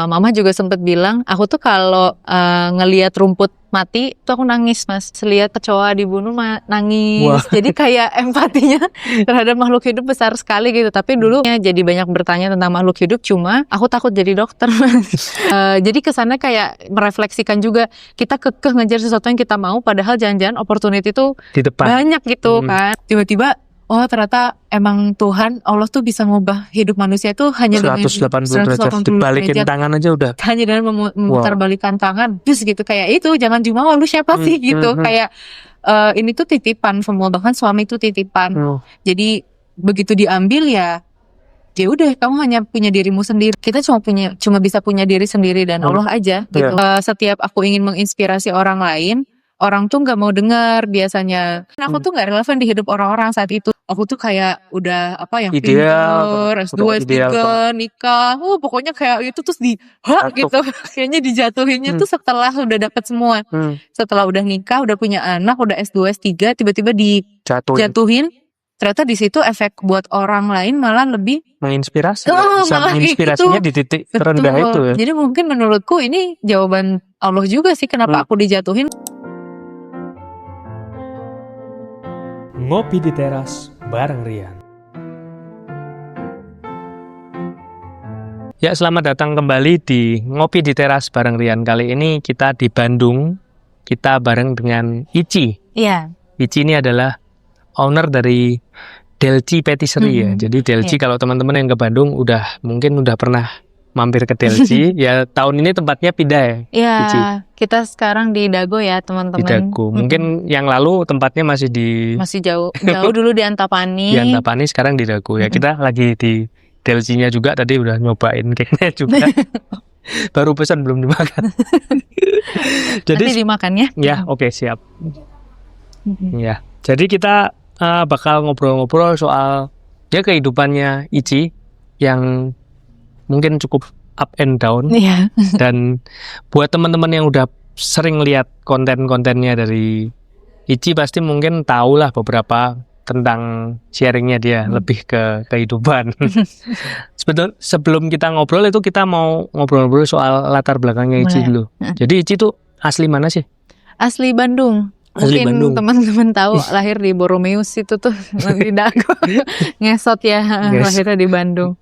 Mama juga sempet bilang, aku tuh kalau ngelihat rumput mati tuh aku nangis, Mas. Lihat kecoa dibunuh nangis. Wah. Jadi kayak empatinya terhadap makhluk hidup besar sekali gitu. Tapi dulu jadi banyak bertanya tentang makhluk hidup, cuma aku takut jadi dokter, Mas. Jadi kesannya kayak merefleksikan juga, kita kekeh ngejar sesuatu yang kita mau, padahal jangan-jangan opportunity tuh Di depan. banyak gitu kan. Tiba-tiba oh ternyata emang Tuhan Allah tuh bisa ngubah hidup manusia tuh hanya dengan 180 derajat, dibalikin tangan aja udah. hanya dengan memutarbalikkan tangan. Terus gitu kayak itu, jangan jumawa, lu siapa sih gitu. Kayak ini tuh titipan semua, bahkan suami tuh titipan. Jadi begitu diambil ya udah, kamu hanya punya dirimu sendiri. Kita cuma bisa punya diri sendiri dan Allah aja gitu. Setiap aku ingin menginspirasi orang lain, orang tuh nggak mau dengar biasanya. Aku tuh nggak relevan di hidup orang-orang saat itu. Aku tuh kayak udah yang pintar, S2, S3, nikah. Pokoknya kayak itu terus gitu. Kayaknya dijatuhinnya tuh setelah udah dapet semua. Setelah udah nikah, udah punya anak, udah S2, S3, tiba-tiba dijatuhin. Ternyata di situ efek buat orang lain malah lebih menginspirasi. Bisa menginspirasinya di titik terendah itu ya. Jadi mungkin menurutku ini jawaban Allah juga sih kenapa aku dijatuhin. Ngopi di teras bareng Rian. Ya, selamat datang kembali di Ngopi di Teras bareng Rian. Kali ini kita di Bandung. Kita bareng dengan Ici. Iya. Ici ini adalah owner dari Delci Patisserie ya. Jadi Delci kalau teman-teman yang ke Bandung mungkin udah pernah mampir ke Delci. Ya tahun ini tempatnya pindah ya. Iya, Ici. kita sekarang di Dago ya teman-teman. Di Dago. Mungkin yang lalu tempatnya masih jauh dulu di Antapani. Di Antapani, sekarang di Dago ya. Kita lagi di Delci-nya juga, tadi udah nyobain cake-nya juga. Baru pesan belum dimakan. Jadi nanti dimakan ya. Ya, oke, siap. Ya. Jadi kita bakal ngobrol-ngobrol soal kehidupannya Ici yang mungkin cukup up and down. Iya. Dan buat teman-teman yang udah sering lihat konten-kontennya dari Ici pasti mungkin tahu lah beberapa tentang sharingnya dia lebih ke kehidupan. Sebelum kita ngobrol itu kita mau ngobrol-ngobrol soal latar belakangnya Ici dulu. Jadi Ici tuh asli mana sih? Asli Bandung. Mungkin teman-teman tahu lahir di Boromeus itu tuh di Dago. Ngesot ya, lahirnya di Bandung.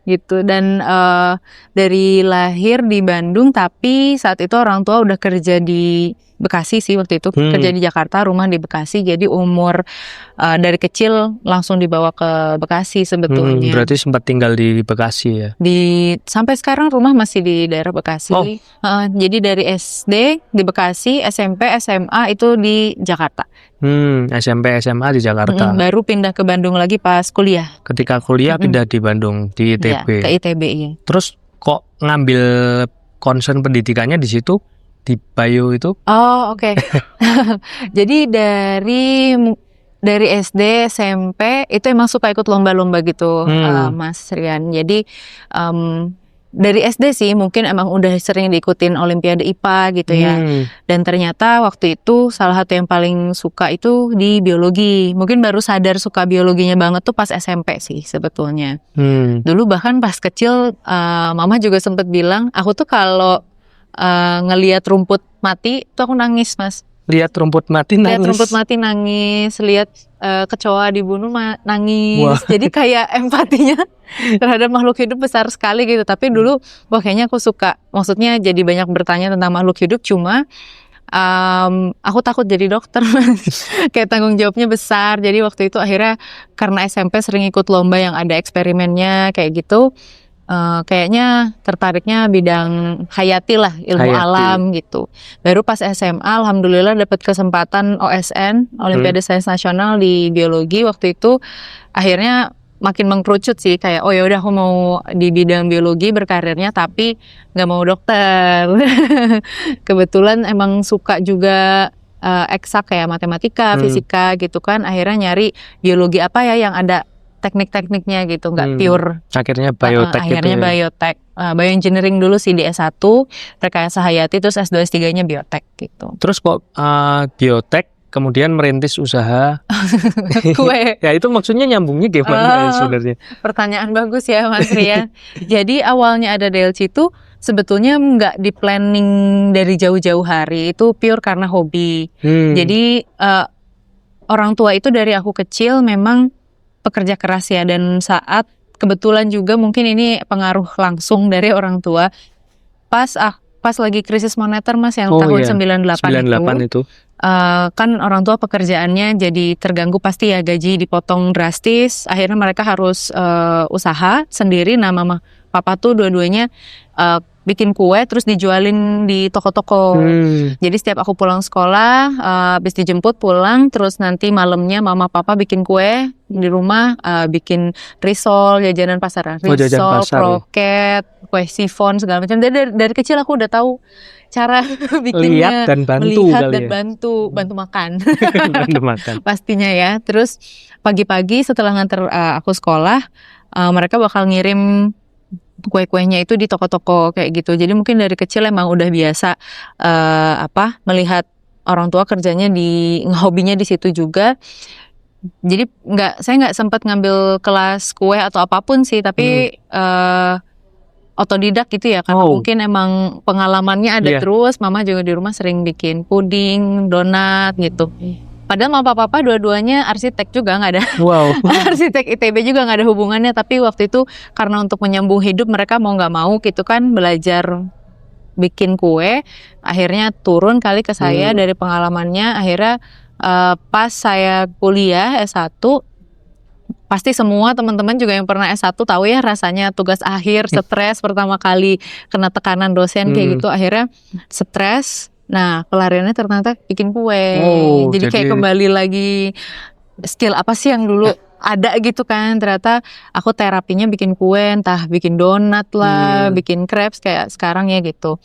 Gitu. Dan dari lahir di Bandung, tapi saat itu orang tua udah kerja di Bekasi sih waktu itu. Kerja di Jakarta, rumah di Bekasi. Jadi umur dari kecil langsung dibawa ke Bekasi sebetulnya. Berarti sempat tinggal di Bekasi ya? Sampai sekarang rumah masih di daerah Bekasi. Jadi dari SD di Bekasi, SMP, SMA itu di Jakarta. SMP, SMA di Jakarta. Baru pindah ke Bandung lagi pas kuliah. Ketika kuliah pindah di Bandung, di ITB. Ya, ke ITB ya. Terus kok ngambil concern pendidikannya di situ? Di Bio itu? Oh, oke. Jadi dari SD, SMP itu emang suka ikut lomba-lomba gitu, Mas Rian. Jadi dari SD sih mungkin emang udah sering diikutin Olimpiade IPA gitu ya. Dan ternyata waktu itu salah satu yang paling suka itu di biologi. Mungkin baru sadar suka biologinya banget tuh pas SMP sih sebetulnya. Dulu bahkan pas kecil mama juga sempet bilang, aku tuh kalau ngelihat rumput mati tuh aku nangis, Mas. Lihat rumput mati nangis. Lihat rumput mati nangis, lihat kecoa dibunuh nangis. Wah. Jadi kayak empatinya terhadap makhluk hidup besar sekali gitu. Tapi dulu kayaknya aku suka. Maksudnya jadi banyak bertanya tentang makhluk hidup, cuma aku takut jadi dokter. Kayak tanggung jawabnya besar. Jadi waktu itu akhirnya karena SMP sering ikut lomba yang ada eksperimennya kayak gitu. Kayaknya tertariknya bidang hayati lah, ilmu alam gitu. Baru pas SMA alhamdulillah dapat kesempatan OSN, Olimpiade Sains Nasional di biologi. Waktu itu akhirnya makin mengkerucut sih, kayak ya udah aku mau di bidang biologi berkarirnya tapi nggak mau dokter. Kebetulan emang suka juga eksak kayak matematika, fisika gitu kan. Akhirnya nyari biologi apa ya yang ada teknik-tekniknya gitu, nggak pure. Akhirnya biotek akhirnya gitu ya? Biotek. Bioengineering dulu sih di S1, rekayasa hayati, terus S2, S3-nya biotek gitu. Terus kok biotek kemudian merintis usaha kue? Ya itu maksudnya nyambungnya gimana sebenarnya? Pertanyaan bagus ya Mas Rian. Jadi awalnya ada Delci itu sebetulnya nggak di planning dari jauh-jauh hari, itu pure karena hobi. Jadi orang tua itu dari aku kecil memang pekerja keras ya, dan saat kebetulan juga mungkin ini pengaruh langsung dari orang tua pas lagi krisis moneter Mas yang tahun 98 itu. Kan orang tua pekerjaannya jadi terganggu, pasti ya gaji dipotong drastis, akhirnya mereka harus usaha sendiri. Nah mama papa tuh dua-duanya bikin kue terus dijualin di toko-toko. Jadi setiap aku pulang sekolah, habis dijemput pulang, terus nanti malamnya mama papa bikin kue di rumah, bikin risol, jajanan pasaran, risol, kroket, kue sifon segala macam. Dari kecil aku udah tahu cara bikinnya, melihat dan bantu makan. Bantu makan. Pastinya ya. Terus pagi-pagi setelah nganter aku sekolah, mereka bakal ngirim kue-kuenya itu di toko-toko kayak gitu. Jadi mungkin dari kecil emang udah biasa melihat orang tua kerjanya hobinya di situ juga. Jadi saya nggak sempat ngambil kelas kue atau apapun sih, tapi otodidak gitu ya, karena mungkin emang pengalamannya ada terus. Mama juga di rumah sering bikin puding, donat gitu. Padahal mama papa dua-duanya arsitek juga, nggak ada. Arsitek ITB juga nggak ada hubungannya. Tapi waktu itu karena untuk menyambung hidup mereka mau nggak mau gitu kan belajar bikin kue. Akhirnya turun kali ke saya dari pengalamannya. Akhirnya pas saya kuliah S1, pasti semua teman-teman juga yang pernah S1 tahu ya rasanya tugas akhir, stres pertama kali kena tekanan dosen kayak gitu, akhirnya stres. Nah, pelariannya ternyata bikin kue. Jadi kayak kembali lagi skill apa sih yang dulu ada gitu kan. Ternyata aku terapinya bikin kue, entah bikin donat lah, bikin crepes kayak sekarang ya gitu.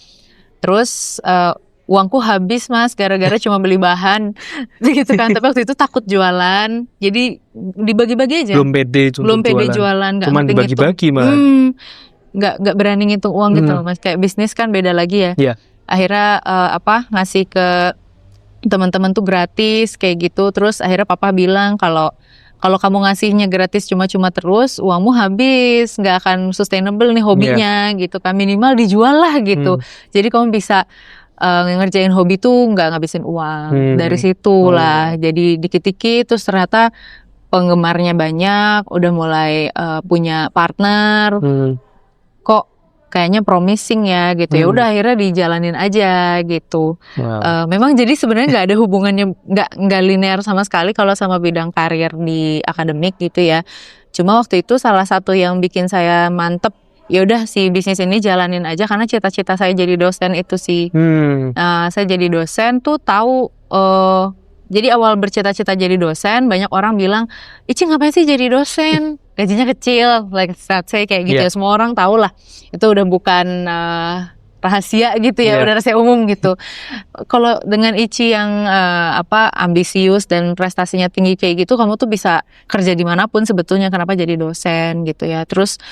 Terus uangku habis Mas, gara-gara cuma beli bahan gitu kan. Tapi waktu itu takut jualan, jadi dibagi-bagi aja. Belum pede jualan. Cuman dibagi-bagi mah. Nggak berani ngitung uang gitu loh Mas. Kayak bisnis kan beda lagi ya. Akhirnya ngasih ke teman-teman tuh gratis kayak gitu. Terus akhirnya papa bilang kalau kamu ngasihnya gratis cuma-cuma terus, uangmu habis, nggak akan sustainable nih hobinya gitu kan. Minimal dijual lah gitu. Jadi kamu bisa ngerjain hobi tuh nggak ngabisin uang. Dari situ lah. Jadi dikit-dikit terus ternyata penggemarnya banyak, udah mulai punya partner. Kok kayaknya promising ya gitu. Ya udah akhirnya dijalanin aja gitu. Memang jadi sebenarnya nggak ada hubungannya, nggak linear sama sekali kalau sama bidang karir di akademik gitu ya. Cuma waktu itu salah satu yang bikin saya mantep, ya udah si bisnis ini jalanin aja karena cita-cita saya jadi dosen itu sih. Saya jadi dosen tuh tahu. Jadi awal bercita-cita jadi dosen, banyak orang bilang, Ici ngapain sih jadi dosen? Gajinya kecil, like say kayak gitu ya. Semua orang tahu lah. Itu udah bukan rahasia gitu ya, udah rahasia umum gitu. Kalau dengan Ici yang ambisius dan prestasinya tinggi kayak gitu, kamu tuh bisa kerja dimanapun sebetulnya. Kenapa jadi dosen gitu ya? Terus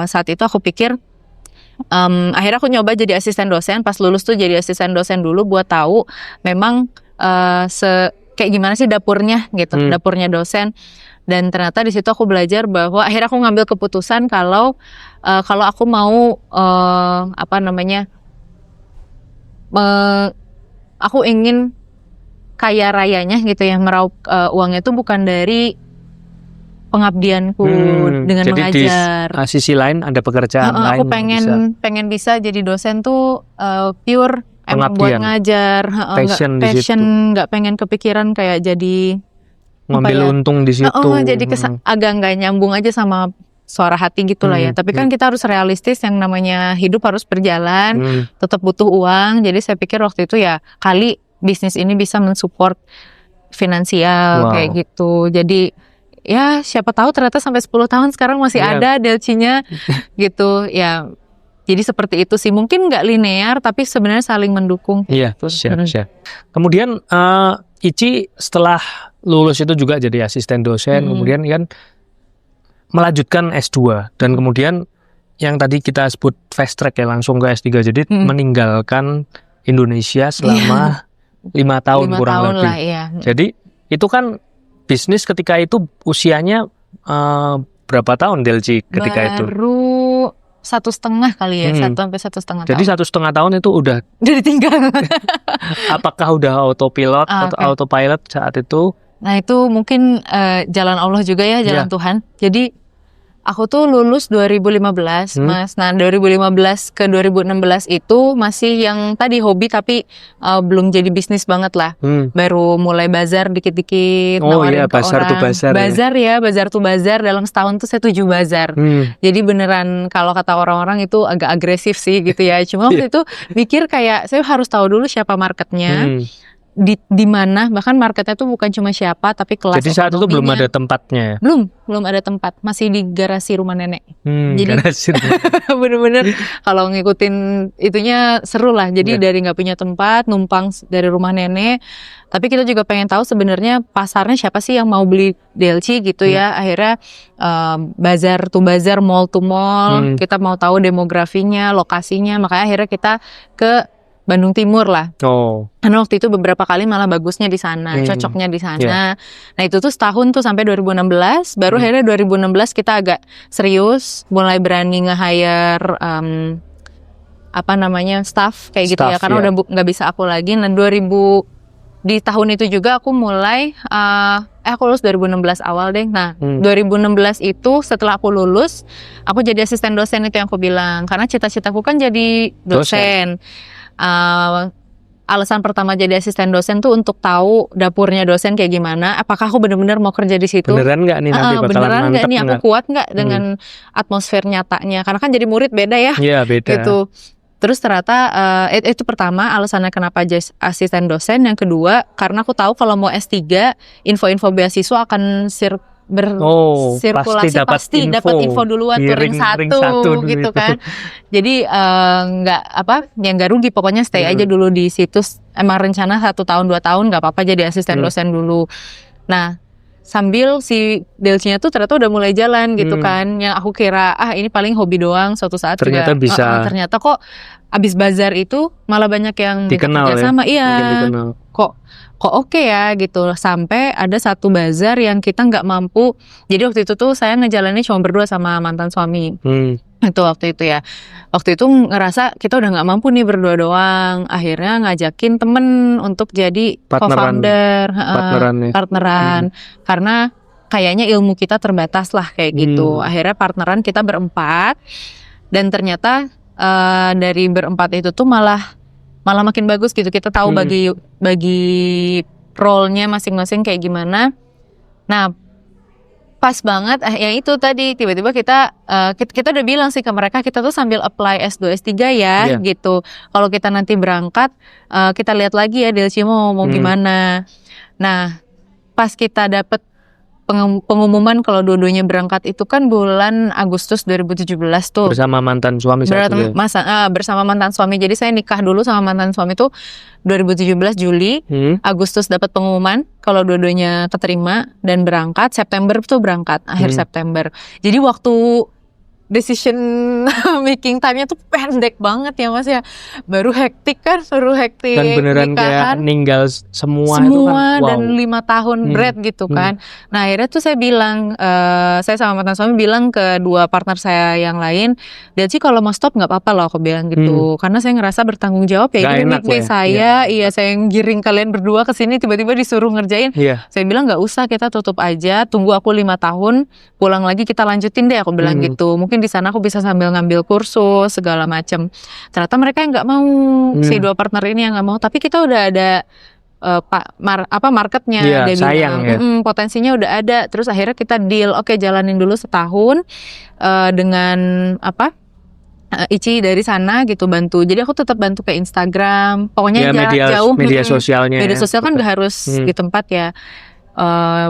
saat itu aku pikir, akhirnya aku nyoba jadi asisten dosen. Pas lulus tuh jadi asisten dosen dulu buat tahu memang kayak gimana sih dapurnya gitu, dapurnya dosen. Dan ternyata di situ aku belajar bahwa akhirnya aku ngambil keputusan kalau aku mau aku ingin kaya rayanya gitu ya, meraup uangnya itu bukan dari pengabdianku dengan jadi mengajar. Di sisi lain ada pekerjaan lain. Aku pengen bisa jadi dosen tuh pure emang buat ngajar, passion, nggak pengen kepikiran kayak jadi ngambil untung di situ. Jadi agak nggak nyambung aja sama suara hati gitulah ya. Tapi kan kita harus realistis, yang namanya hidup harus berjalan, tetap butuh uang. Jadi saya pikir waktu itu ya kali bisnis ini bisa mensupport finansial kayak gitu. Jadi ya siapa tahu ternyata sampai 10 tahun sekarang masih ada Delci-nya gitu ya. Jadi seperti itu sih, mungkin nggak linear tapi sebenarnya saling mendukung. Iya, siap. Kemudian Ici setelah lulus itu juga jadi asisten dosen, kemudian kan melanjutkan S2 dan kemudian yang tadi kita sebut fast track ya, langsung ke S3. Jadi meninggalkan Indonesia selama 5 tahun kurang lebih. Lah, iya. Jadi itu kan bisnis ketika itu usianya berapa tahun Delci ketika itu? Baru 1,5 kali ya, 1 sampai 1,5 Jadi tahun. 1,5 tahun itu udah, Udah ditinggal. apakah udah autopilot atau Oke. autopilot saat itu? Nah itu mungkin jalan Allah juga ya, jalan Iya. Tuhan. Jadi aku tuh lulus 2015, Mas. Nah 2015 ke 2016 itu masih yang tadi hobi tapi belum jadi bisnis banget lah. Baru mulai bazar dikit-dikit, Oh nawarin iya, ke bazar tuh orang. bazar ya. Bazar tuh bazar. Dalam setahun tuh saya 7 bazar. Jadi beneran kalau kata orang-orang itu agak agresif sih gitu ya. Cuma waktu itu mikir kayak saya harus tahu dulu siapa marketnya. Di mana, bahkan marketnya tuh bukan cuma siapa tapi kelas Jadi saat itu belum ekonominya. ada tempatnya ya? belum ada tempat, masih di garasi rumah nenek. Jadi Garasi. bener-bener kalau ngikutin itunya seru lah. Jadi dari nggak punya tempat, numpang dari rumah nenek. Tapi kita juga pengen tahu sebenarnya pasarnya siapa sih yang mau beli DLC gitu ya. Akhirnya bazar to bazar, mall to mall. Kita mau tahu demografinya, lokasinya. Makanya akhirnya kita ke Bandung Timur lah. Karena waktu itu beberapa kali malah bagusnya di sana, cocoknya di sana. Nah itu tuh setahun tuh sampai 2016. Baru akhirnya 2016 kita agak serius, mulai berani nge-hire staff kayak gitu ya. Karena udah nggak bisa aku lagi. Nah di tahun itu juga aku mulai, aku lulus 2016 awal deh. Nah 2016 itu setelah aku lulus, aku jadi asisten dosen itu yang aku bilang. Karena cita-citaku kan jadi dosen. Alasan pertama jadi asisten dosen tuh untuk tahu dapurnya dosen kayak gimana. Apakah aku benar-benar mau kerja di situ? Beneran nggak nih nanti bakalan beneran nggak mantep nih aku nggak? kuat nggak dengan atmosfer nyatanya? Karena kan jadi murid beda ya. Iya beda. Gitu. Terus ternyata itu pertama alasannya kenapa jadi asisten dosen. Yang kedua karena aku tahu kalau mau S3 info-info beasiswa akan sirkulasi pasti dapat info duluan tuh ring satu gitu kan. Jadi nggak rugi pokoknya stay aja dulu di situs. Emang rencana 1 tahun 2 tahun nggak apa-apa jadi asisten dosen dulu. Nah sambil si DLC-nya tuh ternyata udah mulai jalan gitu kan. Yang aku kira ini paling hobi doang, suatu saat ternyata juga bisa. Ternyata kok abis bazar itu malah banyak yang dikenal kerja sama. Iya. Kok oke ya gitu. Sampai ada satu bazar yang kita nggak mampu. Jadi waktu itu tuh saya ngejalanin cuma berdua sama mantan suami. Itu waktu itu ya. Waktu itu ngerasa kita udah nggak mampu nih berdua doang. Akhirnya ngajakin temen untuk jadi co-founder, partneran. Karena kayaknya ilmu kita terbatas lah kayak gitu. Akhirnya partneran kita berempat. Dan ternyata dari berempat itu tuh malah makin bagus gitu. Kita tahu bagi role-nya masing-masing kayak gimana. Nah, pas banget ya itu tadi tiba-tiba kita udah bilang sih ke mereka kita tuh sambil apply S2 S3 ya gitu. Kalau kita nanti berangkat kita lihat lagi ya DLC mau gimana. Nah, pas kita dapet pengumuman kalau dua-duanya berangkat itu kan bulan Agustus 2017 tuh. Bersama mantan suami bersama mantan suami. Jadi saya nikah dulu sama mantan suami tuh 2017 Juli. Agustus dapat pengumuman kalau dua-duanya keterima dan berangkat. September tuh berangkat, akhir September. Jadi waktu decision making time-nya tuh pendek banget ya Mas ya. Baru hektik. Dan beneran kayak ninggal semua itu kan. Dan 5 tahun berat gitu kan. Nah akhirnya tuh saya bilang, saya sama mantan suami bilang ke 2 partner saya yang lain, dan sih kalau mau stop nggak apa-apa loh aku bilang gitu. Karena saya ngerasa bertanggung jawab ya. Ini nih saya, saya yang giring kalian berdua ke sini tiba-tiba disuruh ngerjain. Saya bilang nggak usah, kita tutup aja, tunggu aku 5 tahun, pulang lagi kita lanjutin deh aku bilang gitu. Mungkin di sana aku bisa sambil ngambil kursus segala macam. Ternyata mereka yang nggak mau, si 2 partner ini yang nggak mau. Tapi kita udah ada marketnya, dia bilang potensinya udah ada. Terus akhirnya kita deal, oke jalanin dulu setahun dengan Ici dari sana gitu bantu. Jadi aku tetap bantu ke Instagram. Pokoknya jarak jauh. Media sosialnya. Media sosial kan gak harus di tempat ya.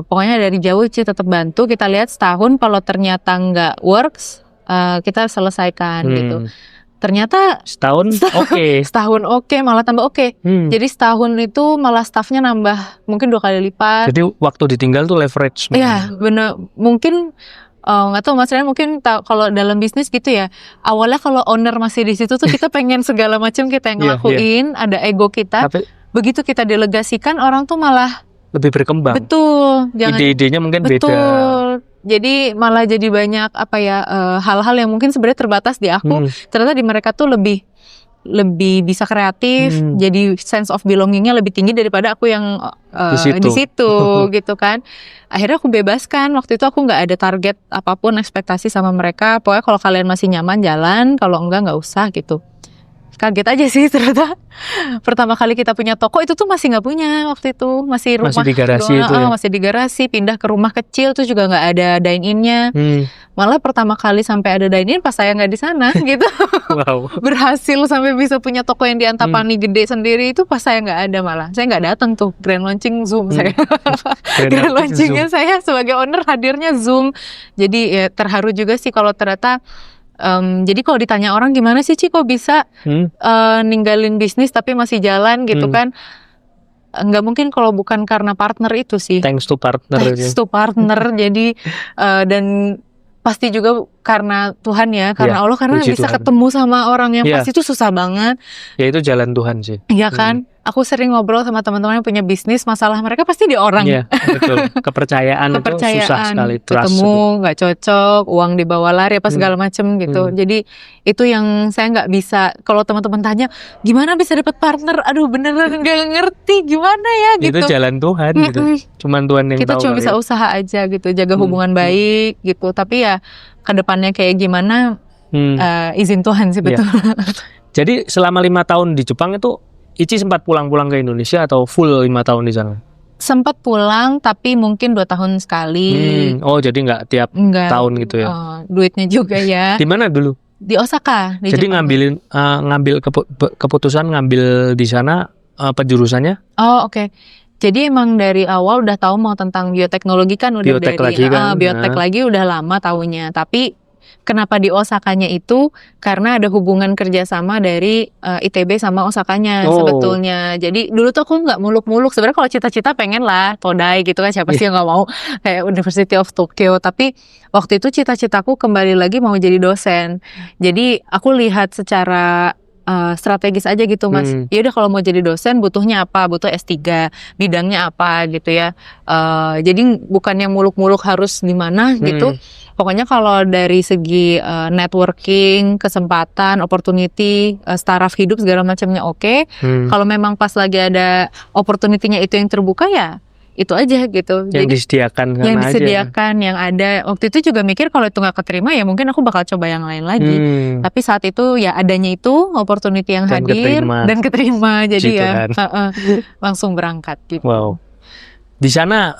Pokoknya dari jauh Ici tetap bantu. Kita lihat setahun kalau ternyata nggak works, kita selesaikan gitu. Ternyata setahun oke, malah tambah oke. Jadi setahun itu malah staffnya nambah mungkin 2 kali lipat. Jadi waktu ditinggal tuh leverage. Iya bener, mungkin nggak tahu Mas Rian, mungkin kalau dalam bisnis gitu ya. Awalnya kalau owner masih di situ tuh kita pengen segala macam kita yang ngelakuin, ada ego kita. Tapi begitu kita delegasikan orang tuh malah lebih berkembang. Betul. Ide-idenya mungkin beda. Jadi malah jadi banyak hal-hal yang mungkin sebenarnya terbatas di aku, ternyata di mereka tuh lebih bisa kreatif, jadi sense of belongingnya lebih tinggi daripada aku yang di situ gitu kan. Akhirnya aku bebaskan, waktu itu aku nggak ada target apapun, ekspektasi sama mereka, pokoknya kalau kalian masih nyaman jalan, kalau enggak nggak usah gitu. Kaget aja sih ternyata pertama kali kita punya toko itu tuh masih nggak punya waktu itu, masih rumah Masih di garasi doang, itu ya? masih di garasi, pindah ke rumah kecil tuh juga nggak ada dine-in-nya. Malah pertama kali sampai ada dine-in pas saya nggak di sana gitu. Wow. Berhasil sampai bisa punya toko yang di Antapani gede sendiri itu pas saya nggak ada, malah saya nggak datang tuh grand launching Zoom saya. Grand launchingnya saya sebagai owner hadirnya Zoom. Jadi ya terharu juga sih kalau ternyata jadi kalau ditanya orang gimana sih Ci kok bisa ninggalin bisnis tapi masih jalan gitu kan, nggak mungkin kalau bukan karena partner itu sih. Thanks to partner. Jadi dan pasti juga karena Tuhan ya, karena Allah, karena puji bisa Tuhan. ketemu sama orang yang pasti itu susah banget. Ya itu jalan Tuhan sih. Iya kan, aku sering ngobrol sama teman-teman yang punya bisnis, masalah mereka pasti di orang. Iya betul. Kepercayaan itu susah sekali. Trust ketemu nggak cocok, uang dibawa lari apa segala macem gitu. Jadi itu yang saya nggak bisa. Kalau teman-teman tanya gimana bisa dapat partner, aduh beneran nggak ngerti gimana ya gitu. Itu jalan Tuhan gitu. Cuman Tuhan yang Kita tahu. cuma bisa usaha aja gitu, jaga hubungan baik gitu. Tapi ya kedepannya kayak gimana izin Tuhan sih betul. Jadi selama 5 tahun di Jepang itu Ici sempat pulang-pulang ke Indonesia atau full 5 tahun di sana? Sempat pulang tapi mungkin 2 tahun sekali. Oh jadi nggak tiap tahun gitu ya? Duitnya juga ya. Di mana dulu? Di Osaka. Jadi Jepang. ngambil keputusan ngambil di sana penjurusannya? Oh oke. Jadi emang dari awal udah tahu mau tentang bioteknologi kan, udah Biotek dari lagi kan? biotek lagi udah lama taunya. Tapi kenapa di Osakanya itu karena ada hubungan kerjasama dari ITB sama Osakanya sebetulnya. Jadi dulu tuh aku nggak muluk-muluk. Sebenarnya kalau cita-cita pengen lah Todai gitu kan, siapa sih yang nggak mau kayak University of Tokyo. Tapi waktu itu cita-citaku kembali lagi mau jadi dosen. Jadi aku lihat secara strategis aja gitu Mas. Ya udah kalau mau jadi dosen butuhnya apa? Butuh S3, bidangnya apa gitu ya. Jadi bukan yang muluk-muluk harus di mana gitu. Pokoknya kalau dari segi networking, kesempatan, opportunity, startup hidup segala macamnya oke. Kalau memang pas lagi ada opportunity-nya itu yang terbuka ya itu aja gitu. Yang disediakan yang disediakan aja. Yang ada. Waktu itu juga mikir kalau itu nggak keterima ya mungkin aku bakal coba yang lain lagi. Tapi saat itu ya adanya itu opportunity yang dan hadir dan keterima. Jadi ya langsung berangkat gitu. Wow. Di sana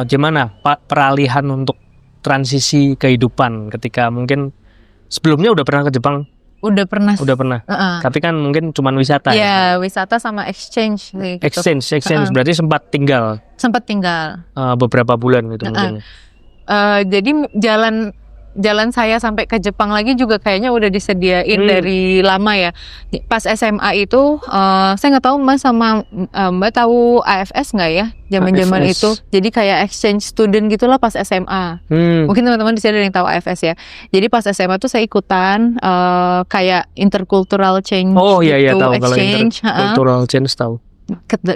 gimana peralihan untuk transisi kehidupan ketika mungkin sebelumnya udah pernah ke Jepang? Udah pernah. Tapi kan mungkin cuman wisata ya. Iya, wisata sama exchange gitu. Exchange berarti sempat tinggal. Beberapa bulan gitu mungkin. Jadi jalan saya sampai ke Jepang lagi juga kayaknya udah disediain dari lama ya. Pas SMA itu saya nggak tahu Mas sama Mbak tahu AFS nggak ya zaman-zaman itu. Jadi kayak exchange student gitulah pas SMA. Mungkin teman-teman di sini ada yang tahu AFS ya. Jadi pas SMA tuh saya ikutan kayak intercultural change. Oh iya gitu, tahu exchange. Kalau intercultural change tahu.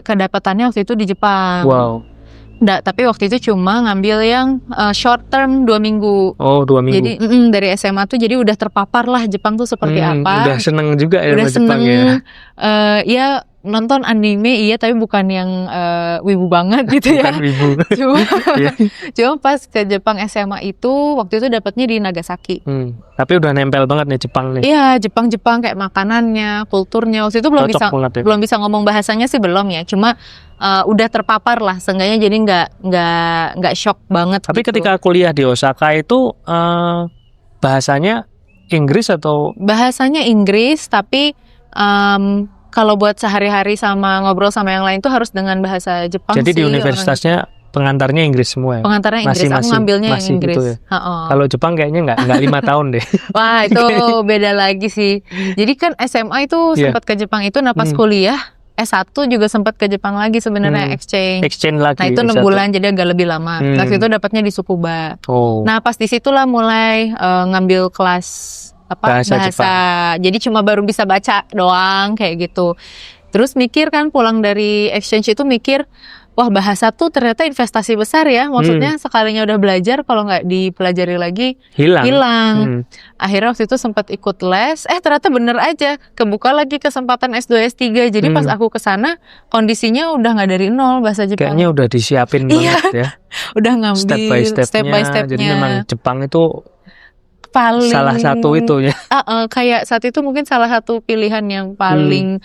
Kedapatannya waktu itu di Jepang. Wow. Tapi waktu itu cuma ngambil yang short term 2 minggu. Oh 2 minggu. Jadi dari SMA tuh jadi udah terpapar lah Jepang tuh seperti apa. Udah seneng juga ya udah sama Jepang ya. Ya nonton anime iya tapi bukan yang wibu banget gitu ya. Bukan wibu. Cuma pas ke Jepang SMA itu waktu itu dapatnya di Nagasaki. Tapi udah nempel banget nih Jepang nih. Iya Jepang kayak makanannya, kulturnya. Waktu itu belum bisa ngomong bahasanya sih belum ya. Cuma udah terpapar lah, seenggaknya jadi nggak shock banget. Tapi gitu. ketika kuliah di Osaka itu bahasanya Inggris atau? Bahasanya Inggris, tapi kalau buat sehari-hari sama ngobrol sama yang lain tuh harus dengan bahasa Jepang. Jadi di universitasnya pengantarnya Inggris semua ya? Pengantarnya Inggris, aku ngambilnya yang Inggris. Gitu ya? Kalau Jepang kayaknya nggak 5 tahun deh. Wah itu beda lagi sih. Jadi kan SMA itu sempat ke Jepang itu, pas kuliah S1 juga sempat ke Jepang lagi sebenarnya exchange lagi. Nah itu 6 bulan jadi agak lebih lama. Waktu itu dapatnya di Tsukuba. Nah pas di situlah mulai ngambil kelas bahasa. Jadi cuma baru bisa baca doang kayak gitu. Terus mikir kan pulang dari exchange itu mikir wah bahasa tuh ternyata investasi besar ya. Maksudnya sekalinya udah belajar, kalau nggak dipelajari lagi hilang. Akhirnya waktu itu sempat ikut les, ternyata bener aja kebuka lagi kesempatan S2 S3. Jadi pas aku kesana kondisinya udah nggak dari nol bahasa Jepang. Kayaknya udah disiapin banget ya. Udah ngambil step by stepnya. Jadi memang Jepang itu paling salah satu itunya. Kayak saat itu mungkin salah satu pilihan yang paling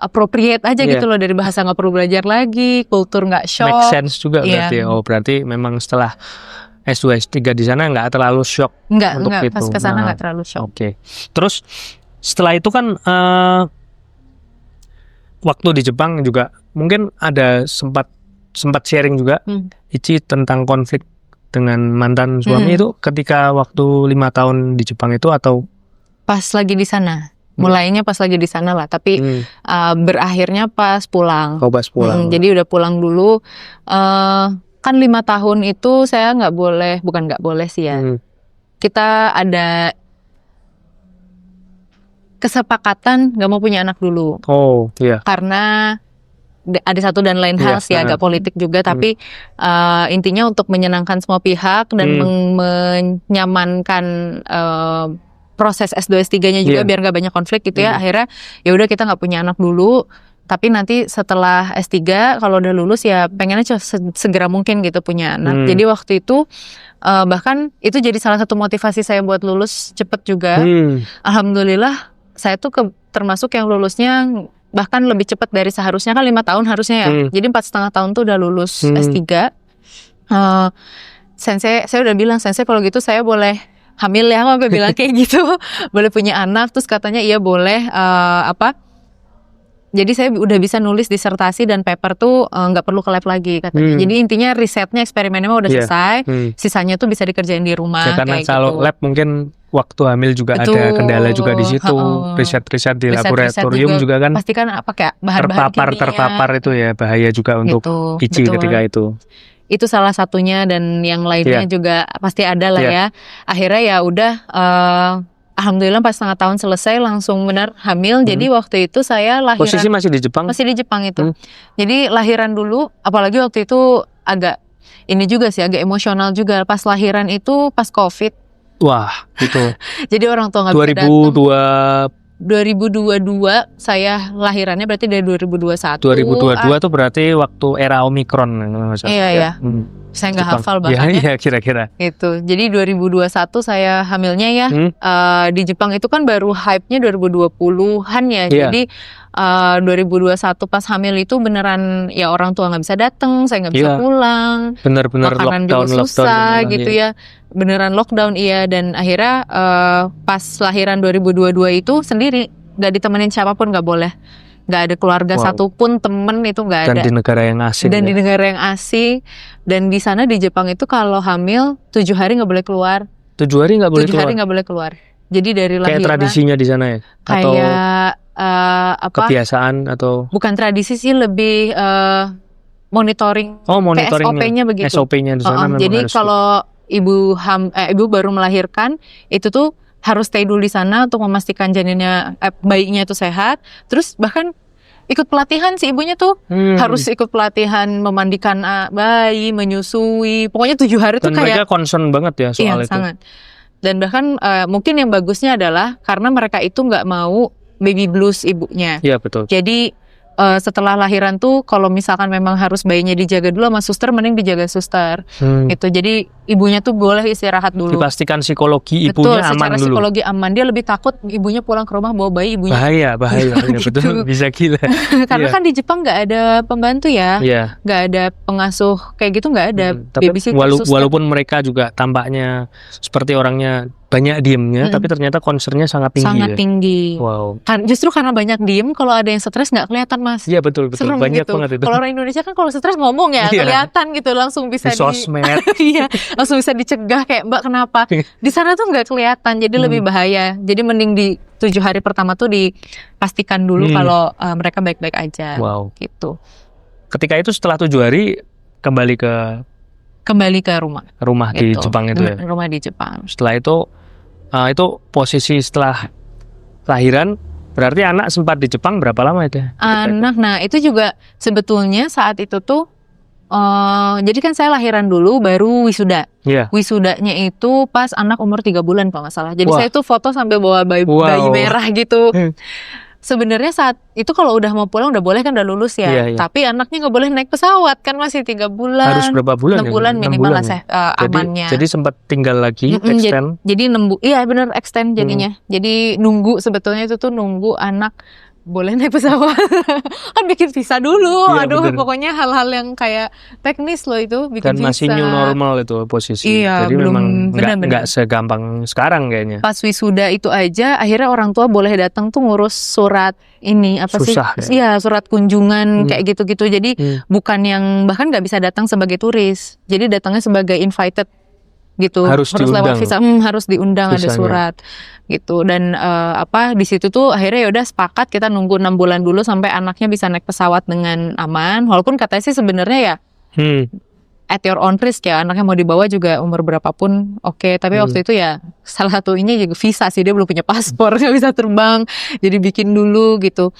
appropriate aja gitu loh, dari bahasa nggak perlu belajar lagi, kultur nggak shock. Make sense juga berarti. Oh berarti memang setelah S2 S3 di sana nggak terlalu shock. Nggak pas kesana nggak terlalu shock. Oke. Terus setelah itu kan waktu di Jepang juga mungkin ada sempat sharing juga Ichi tentang konflik dengan mantan suami itu ketika waktu 5 tahun di Jepang itu, atau pas lagi di sana? Mulainya pas lagi di sana lah, tapi berakhirnya pas pulang. Pas pulang. Jadi udah pulang dulu. Kan 5 tahun itu saya nggak boleh, bukan nggak boleh sih ya. Kita ada kesepakatan nggak mau punya anak dulu. Oh iya. Karena ada satu dan lain hal sih, agak politik juga, tapi intinya untuk menyenangkan semua pihak dan menyamankan proses S2 S3-nya juga biar nggak banyak konflik gitu ya. Akhirnya ya udah kita nggak punya anak dulu, tapi nanti setelah S3 kalau udah lulus ya pengennya segera mungkin gitu punya anak. Jadi waktu itu bahkan itu jadi salah satu motivasi saya buat lulus cepet juga. Alhamdulillah saya tuh termasuk yang lulusnya bahkan lebih cepat dari seharusnya, kan 5 tahun harusnya ya. Jadi 4,5 tahun tuh udah lulus S3. Sensei, saya udah bilang, sensei kalau gitu saya boleh hamil ya, aku bilang kayak gitu. Boleh punya anak, terus katanya iya boleh. Jadi saya udah bisa nulis disertasi dan paper tuh nggak perlu ke lab lagi katanya. Jadi intinya risetnya, eksperimennya udah selesai. Sisanya tuh bisa dikerjain di rumah. Ya, karena kayak kalau gitu. lab mungkin waktu hamil juga ada kendala juga di situ. Riset-riset di laboratorium juga kan. Pasti kan kayak bahan-bahan terpapar itu ya bahaya juga untuk Ichi ketika itu. Itu salah satunya, dan yang lainnya juga pasti ada lah ya. Akhirnya ya udah, alhamdulillah 4,5 tahun selesai langsung benar hamil. Jadi waktu itu saya lahiran. Posisi masih di Jepang? Masih di Jepang itu. Jadi lahiran dulu, apalagi waktu itu agak ini juga sih, agak emosional juga. Pas lahiran itu pas COVID. Wah itu. Jadi orang tua nggak bisa datang. 2022 saya lahirannya, berarti dari 2021. 2022 tuh berarti waktu era Omikron. Iya. Saya nggak hafal bahkan. Iya kira-kira. Gitu. Jadi 2021 saya hamilnya ya. Di Jepang itu kan baru hype-nya 2020-an ya. Jadi 2021 pas hamil itu beneran ya orang tua nggak bisa datang, saya nggak bisa pulang. Bener-bener makanan lockdown, juga susah gitu ya. Beneran lockdown dan akhirnya pas lahiran 2022 itu sendiri, nggak ditemenin siapapun, nggak boleh, nggak ada keluarga satupun, temen itu nggak ada. Dan di negara yang asing. Di negara yang asing, dan di sana di Jepang itu kalau hamil 7 hari nggak boleh keluar. 7 hari nggak boleh 7 hari nggak boleh keluar. Jadi dari lahiran. Kayak tradisinya di sana ya? Atau kayak kebiasaan atau? Bukan tradisi sih, lebih monitoring. Monitoring. Kayak SOP-nya begitu. SOP-nya di sana memang jadi harus kalau ibu baru melahirkan itu tuh harus stay dulu di sana untuk memastikan janinnya, bayinya itu sehat. Terus bahkan ikut pelatihan si ibunya tuh, harus ikut pelatihan memandikan bayi, menyusui. Pokoknya 7 hari tuh kayak. Mereka concern banget ya soal itu. Sangat. Dan bahkan mungkin yang bagusnya adalah karena mereka itu nggak mau baby blues ibunya. Iya betul. Jadi setelah lahiran tuh kalau misalkan memang harus bayinya dijaga dulu sama suster, mending dijaga suster. Gitu. Jadi ibunya tuh boleh istirahat dulu. Dipastikan psikologi ibunya aman dulu. Secara psikologi aman. Dia lebih takut ibunya pulang ke rumah bawa bayi ibunya. Bahaya gitu. Betul, bisa gila. Karena kan di Jepang nggak ada pembantu ya. Nggak ada pengasuh kayak gitu, nggak ada. Tapi walaupun mereka juga tampaknya seperti orangnya banyak diemnya, tapi ternyata concernnya sangat tinggi. Sangat tinggi. Wow. Justru karena banyak diem, kalau ada yang stres nggak kelihatan, Mas. Iya betul. Serem Banyak gitu. banget itu. Kalau orang Indonesia kan kalau stres ngomong ya, kelihatan gitu, langsung bisa di sosmed. Iya, langsung bisa dicegah kayak Mbak kenapa. Di sana tuh nggak kelihatan, jadi lebih bahaya. Jadi mending di 7 hari pertama tuh dipastikan dulu kalau mereka baik-baik aja. Wow. Gitu. Ketika itu setelah 7 hari kembali ke rumah gitu. Di Jepang itu ya. Rumah di Jepang. Setelah itu posisi setelah lahiran, berarti anak sempat di Jepang berapa lama itu? Nah itu juga sebetulnya saat itu tuh Jadi kan saya lahiran dulu baru wisuda. Iya. Wisudanya itu pas anak umur 3 bulan kalau nggak salah. Jadi Wah. saya tuh foto sambil bawa bayi Wow. merah gitu. Sebenarnya saat itu kalau udah mau pulang udah boleh kan, udah lulus ya. Iya, iya. Tapi anaknya nggak boleh naik pesawat kan, masih 3 bulan. Harus berapa bulan? 6 ya? bulan 6 minimal lah ya? saya amannya. Jadi sempat tinggal lagi Mm-mm, extend. Jadi iya bener extend jadinya. Jadi nunggu, sebetulnya itu tuh nunggu anak boleh naik pesawat. Kan bikin visa dulu. Iya, Aduh, bener. pokoknya hal-hal yang kayak teknis loh itu bikin Dan masih visa. new normal itu posisi. Iya, Jadi belum, memang benar-benar. nggak segampang sekarang kayaknya. Pas wisuda itu aja akhirnya orang tua boleh datang tuh ngurus surat ini apa Susah, sih? Iya, surat kunjungan kayak gitu-gitu. Jadi bukan yang bahkan nggak bisa datang sebagai turis. Jadi datangnya sebagai invited gitu. Harus lewat diundang. visa, harus diundang, ada Visanya. surat gitu. Dan di situ tuh akhirnya ya udah sepakat kita nunggu 6 bulan dulu sampai anaknya bisa naik pesawat dengan aman. Walaupun katanya sih sebenarnya ya at your own risk ya, anaknya mau dibawa juga umur berapapun oke. Tapi waktu itu ya salah satunya juga visa sih, dia belum punya paspor, nggak bisa terbang, jadi bikin dulu gitu.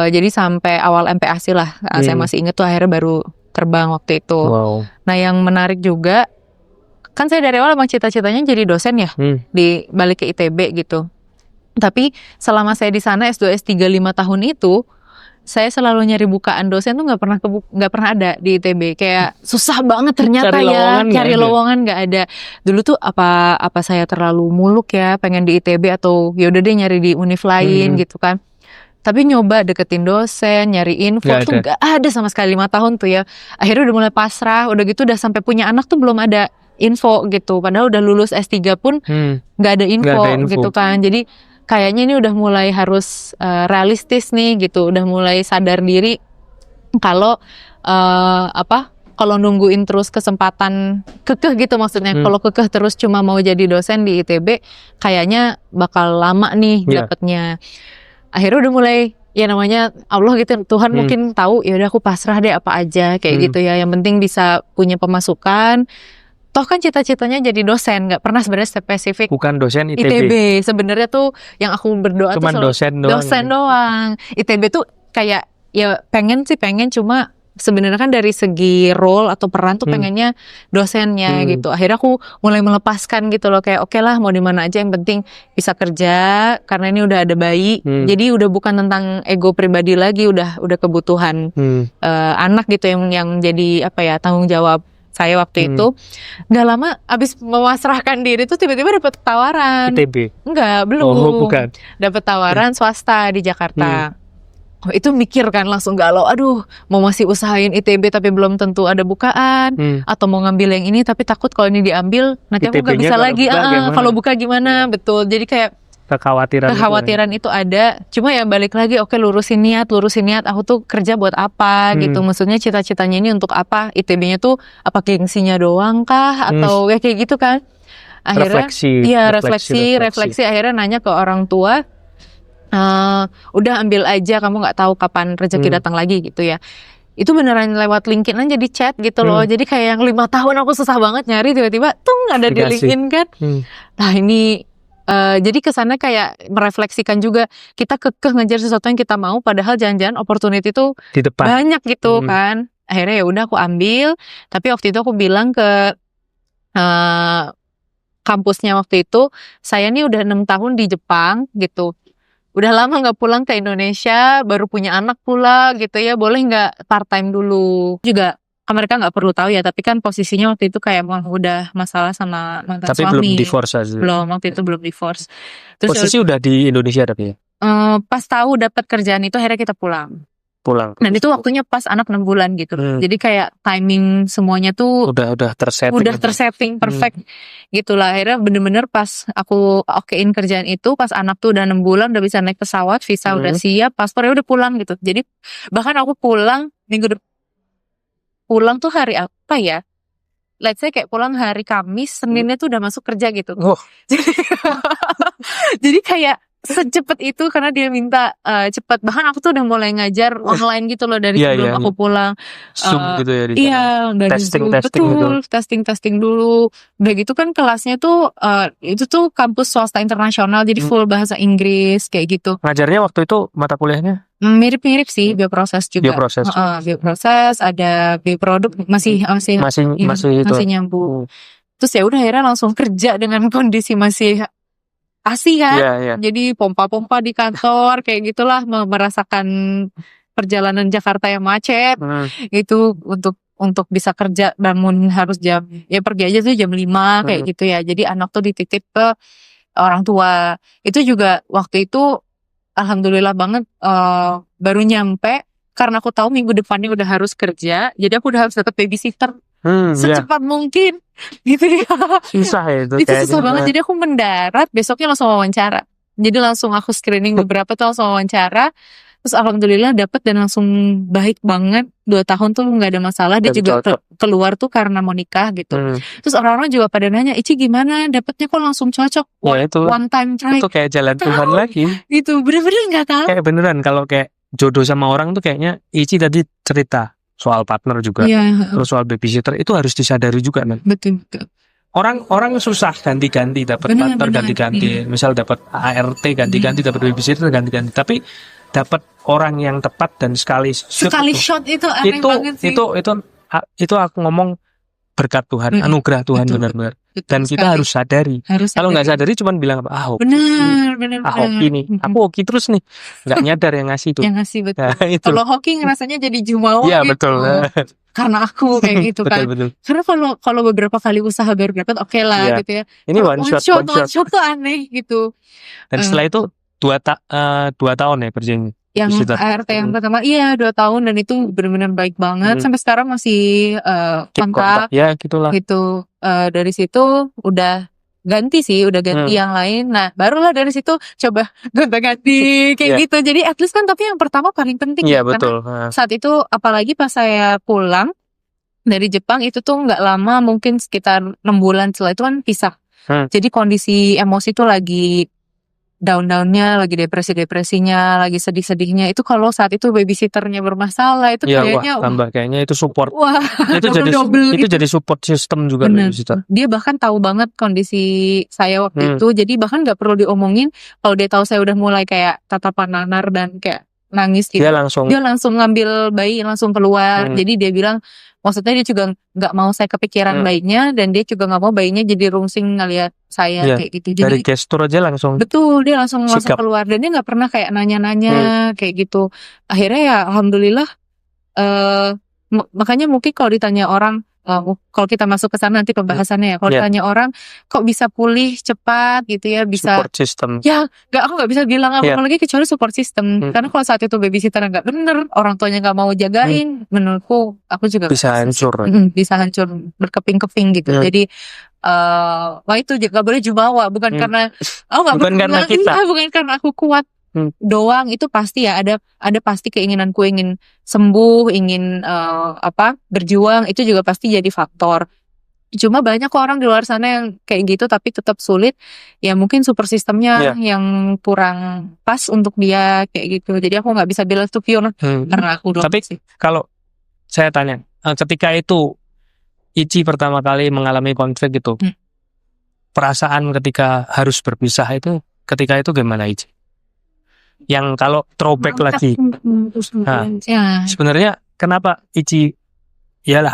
Jadi sampai awal MPASI lah, saya masih inget tuh akhirnya baru terbang waktu itu. Wow. Nah yang menarik juga, kan saya dari awal emang cita-citanya jadi dosen ya, di balik ke ITB gitu. Tapi selama saya di sana S2 S3 5 tahun itu, saya selalu nyari bukaan dosen tuh nggak pernah ada di ITB. Kayak susah banget ternyata cari lowongan nggak ada. Dulu tuh apa saya terlalu muluk ya pengen di ITB, atau yaudah deh nyari di univ lain gitu kan. Tapi nyoba deketin dosen, nyari info tuh nggak ada sama sekali 5 tahun tuh ya. Akhirnya udah mulai pasrah, udah gitu udah sampai punya anak tuh belum ada info gitu. Padahal udah lulus S3 pun nggak ada info gitu kan. Jadi kayaknya ini udah mulai harus realistis nih gitu. Udah mulai sadar diri kalau kalau nungguin terus kesempatan kekeh gitu maksudnya. Kalau kekeh terus cuma mau jadi dosen di ITB, kayaknya bakal lama nih dapetnya. Akhirnya udah mulai, ya namanya Allah gitu, Tuhan mungkin tahu, ya udah aku pasrah deh apa aja kayak gitu ya. Yang penting bisa punya pemasukan. Toh kan cita-citanya jadi dosen, nggak pernah sebenarnya spesifik. Bukan dosen ITB. Sebenarnya tuh yang aku berdoa cuman tuh dosen doang. ITB tuh kayak ya pengen cuma sebenarnya kan dari segi role atau peran tuh pengennya dosennya gitu. Akhirnya aku mulai melepaskan gitu loh, kayak oke lah mau di mana aja yang penting bisa kerja, karena ini udah ada bayi. Jadi udah bukan tentang ego pribadi lagi, udah kebutuhan anak gitu yang jadi tanggung jawab saya waktu itu. Gak lama abis memasrahkan diri tuh tiba-tiba dapet tawaran. ITB? Enggak, belum. Oh, bukan. Dapet tawaran swasta di Jakarta. Itu mikir kan langsung galau, aduh mau masih usahain ITB tapi belum tentu ada bukaan, atau mau ngambil yang ini tapi takut kalau ini diambil nanti aku gak bisa lagi, kalau buka gimana. Betul, jadi kayak kekhawatiran itu ada. Cuma ya balik lagi, oke lurusin niat aku tuh kerja buat apa gitu, maksudnya cita-citanya ini untuk apa, ITB-nya tuh apa gengsinya doang kah, atau ya kayak gitu kan. Akhirnya refleksi akhirnya nanya ke orang tua, udah ambil aja, kamu nggak tahu kapan rezeki datang lagi gitu ya. Itu beneran lewat LinkedIn aja di chat gitu loh. Jadi kayak yang 5 tahun aku susah banget nyari, tiba-tiba ada di LinkedIn kan. Nah ini jadi kesana kayak merefleksikan juga, kita kekeh ngejar sesuatu yang kita mau, padahal jangan-jangan opportunity itu di depan banyak gitu kan. Akhirnya ya udah aku ambil, tapi waktu itu aku bilang ke kampusnya waktu itu, saya nih udah 6 tahun di Jepang gitu. Udah lama nggak pulang ke Indonesia, baru punya anak pula gitu ya, boleh nggak part time dulu? Juga mereka nggak perlu tahu ya, tapi kan posisinya waktu itu kayak udah masalah sama mantan tapi suami. Belum divorce aja. Belum, waktu itu belum divorce. Terus posisi udah di Indonesia tapi ya? Pas tahu dapat kerjaan itu akhirnya kita pulang. Dan itu waktunya pas anak 6 bulan gitu. Jadi kayak timing semuanya tuh udah tersetting perfect gitulah. Akhirnya bener-bener pas aku okein kerjaan itu, pas anak tuh udah 6 bulan udah bisa naik pesawat, visa udah siap, paspornya udah pulang gitu. Jadi bahkan aku pulang pulang tuh hari apa ya? Let's say kayak pulang hari Kamis, Seninnya tuh udah masuk kerja gitu. Jadi kayak secepat itu karena dia minta cepat. Bahkan aku tuh udah mulai ngajar online gitu loh dari Iya, sebelum iya, aku pulang. Zoom Eh, gitu ya di sana. Iya, dari Testing Zoom. gitu. Betul, testing dulu. Udah gitu kan kelasnya tuh itu tuh kampus swasta internasional, jadi full bahasa Inggris kayak gitu. Ngajarnya waktu itu mata kuliahnya Mirip-mirip sih, bioproses juga. bioproses. Bioproses, ada bioproduk masih Masih itu. nyambung. Terus ya udah akhirnya langsung kerja dengan kondisi masih ASI kan. Iya, iya. Jadi pompa-pompa di kantor kayak gitulah, merasakan perjalanan Jakarta yang macet. Itu untuk bisa kerja, bangun harus pergi aja tuh jam 5 kayak gitu ya. Jadi anak tuh dititip ke orang tua. Itu juga waktu itu alhamdulillah banget baru nyampe karena aku tahu minggu depannya udah harus kerja. Jadi aku udah harus dapat babysitter secepat mungkin gitu ya. Susah ya itu. Itu susah banget. Jadi aku mendarat, besoknya langsung wawancara. Jadi langsung aku screening beberapa tuh langsung wawancara. Terus alhamdulillah dapet dan langsung baik banget. 2 tahun tuh nggak ada masalah. Dia juga keluar tuh karena mau nikah gitu. Terus orang-orang juga pada nanya, Ici gimana? Dapetnya kok langsung cocok? Ya itu. One time try. Itu kayak jalan Tuhan lagi. Itu bener-bener nggak tahu. Kayak beneran kalau kayak jodoh sama orang tuh kayaknya Ici tadi cerita soal partner juga. Iya. Terus soal babysitter itu harus disadari juga kan. Betul. Orang susah ganti-ganti dapat partner ganti-ganti. Misal dapat ART ganti-ganti, dapat babysitter ganti-ganti. Tapi dapat orang yang tepat dan sekali shot itu aneh banget sih. Itu aku ngomong berkat Tuhan, anugerah Tuhan benar-benar. Dan kita harus sadari. Kalau nggak sadari cuman bilang apa? Hoki. Benar. Hoki nih. Aku hoki terus nih. Nggak nyadar yang ngasih itu. Yang ngasih betul. Nah, kalau hoki ngerasanya jadi jumawa Iya, gitu. betul. Karena aku kayak gitu kan. Betul. Karena kalau beberapa kali usaha baru dapat oke lah gitu ya. Ini one shot tuh aneh gitu. Dan setelah itu 2 tahun ya kerjanya. Yang ART yang pertama 2 tahun dan itu benar-benar baik banget. Sampai sekarang masih kontak. Ya gitulah. Gitu. Dari situ udah ganti yang lain. Nah barulah dari situ coba gonta-ganti kayak gitu. Jadi at least kan tapi yang pertama paling penting. Iya betul. Karena saat itu apalagi pas saya pulang dari Jepang itu tuh nggak lama, mungkin sekitar 6 bulan setelah itu kan pisah. Jadi kondisi emosi tuh lagi down-downnya, lagi depresi-depresinya, lagi sedih-sedihnya. Itu kalau saat itu babysitternya bermasalah itu kayaknya itu support. Wah, itu jadi support system juga babysitter. Dia bahkan tahu banget kondisi saya waktu itu. Jadi bahkan nggak perlu diomongin. Kalau dia tahu saya udah mulai kayak tatapan nanar dan kayak nangis gitu. Dia langsung ngambil bayi, langsung keluar. Jadi dia bilang, maksudnya dia juga nggak mau saya kepikiran bayinya, dan dia juga nggak mau bayinya jadi rungsing ngeliat saya kayak gitu. Jadi dari gestur aja langsung. Betul, dia langsung keluar dan dia nggak pernah kayak nanya-nanya kayak gitu. Akhirnya ya alhamdulillah. Makanya mungkin kalau ditanya orang, kalau kita masuk ke sana nanti pembahasannya ya. Kalau ditanya orang kok bisa pulih cepat gitu ya, bisa support system. Ya, aku nggak bisa bilang apa lagi kecuali support system. Karena kalau saat itu babysitter nggak bener, orang tuanya nggak mau jagain, menurutku aku juga bisa hancur. Bisa hancur berkeping-keping gitu. Jadi wah itu nggak boleh jumawa, bukan karena bukan karena kita, bukan karena aku kuat doang. Itu pasti ya ada pasti keinginanku ingin sembuh, ingin berjuang, itu juga pasti jadi faktor. Cuma banyak kok orang di luar sana yang kayak gitu tapi tetap sulit. Ya mungkin super sistemnya yang kurang pas untuk dia kayak gitu. Jadi aku nggak bisa bilang itu pure karena aku doang. Tapi kalau saya tanya, ketika itu Ici pertama kali mengalami konflik gitu, perasaan ketika harus berpisah itu, ketika itu gimana Ici? Yang kalau throwback lagi, sebenarnya kenapa Ici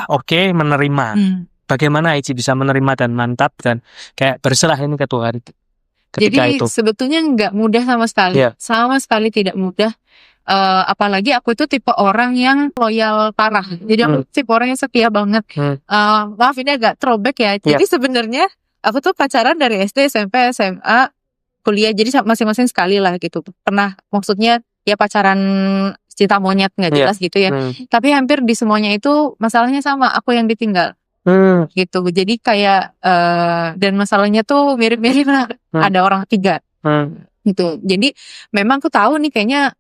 oke menerima? Bagaimana Ici bisa menerima dan mantap dan kayak berserah ini ke Tuhan ketika itu? Jadi sebetulnya nggak mudah sama sekali, sama sekali tidak mudah. Apalagi aku itu tipe orang yang loyal parah. Jadi aku tipe orang yang setia banget. Maaf ini agak throwback ya. Jadi sebenarnya aku tuh pacaran dari SD, SMP, SMA, kuliah. Jadi masing-masing sekali lah gitu. Pernah, maksudnya ya pacaran cinta monyet nggak jelas gitu ya. Tapi hampir di semuanya itu masalahnya sama. Aku yang ditinggal. Gitu. Jadi kayak dan masalahnya tuh mirip-mirip lah. Ada orang ketiga. Gitu. Jadi memang aku tahu nih kayaknya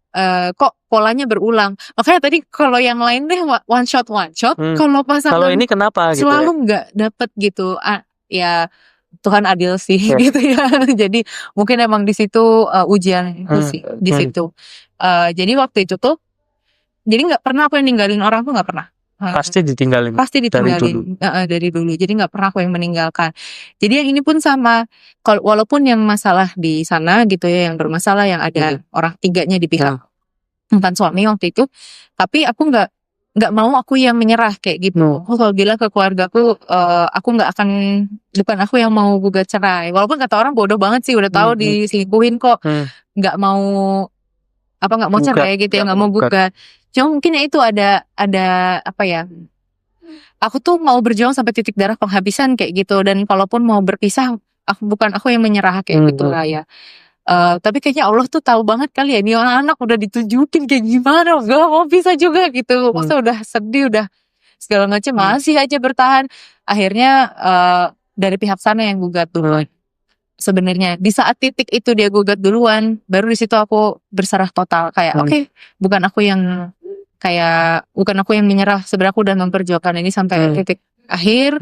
kok polanya berulang. Makanya tadi kalau yang lain deh one shot. Kalau pasangan kalau ini kenapa gitu? Selalu nggak dapet gitu. Ya Tuhan adil sih gitu ya. Jadi mungkin emang di situ ujian itu sih di situ. Jadi waktu itu tuh, jadi nggak pernah aku yang ninggalin orang tuh nggak pernah. Pasti ditinggalin. Pasti ditinggalin dari dulu. Jadi nggak pernah aku yang meninggalkan. Jadi yang ini pun sama. Walaupun yang masalah di sana gitu ya, yang bermasalah yang ada orang tiganya di pihak mantan suami waktu itu, tapi aku nggak mau aku yang menyerah kayak gitu. Aku kalau bilang ke keluargaku, aku nggak akan, bukan aku yang mau gugat cerai. Walaupun kata orang bodoh banget sih, udah tahu diselingkuhin kok nggak mau nggak mau cerai gitu ya, nggak mau gugat. Cuma mungkin ya itu ada apa ya? Aku tuh mau berjuang sampai titik darah penghabisan kayak gitu, dan kalaupun mau berpisah, bukan aku yang menyerah kayak gitu lah ya. Tapi kayaknya Allah tuh tahu banget kali ya, ini anak udah ditunjukin kayak gimana, gak mau bisa juga gitu. Maksudnya udah sedih, udah segala macam, masih aja bertahan. Akhirnya dari pihak sana yang gugat duluan. Sebenarnya di saat titik itu dia gugat duluan, baru di situ aku berserah total kayak oke, bukan aku yang menyerah. Sebenarnya aku udah memperjuangkan ini sampai titik akhir.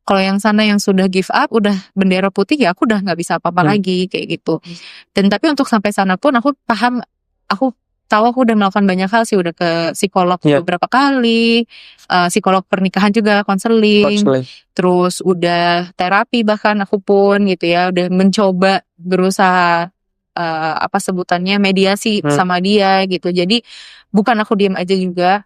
Kalau yang sana yang sudah give up, udah bendera putih, ya aku udah nggak bisa apa-apa lagi kayak gitu. Dan tapi untuk sampai sana pun aku paham, aku tahu aku udah melakukan banyak hal sih, udah ke psikolog beberapa kali, psikolog pernikahan juga, konseling, terus udah terapi bahkan aku pun gitu ya, udah mencoba berusaha apa sebutannya mediasi sama dia gitu. Jadi bukan aku diam aja juga,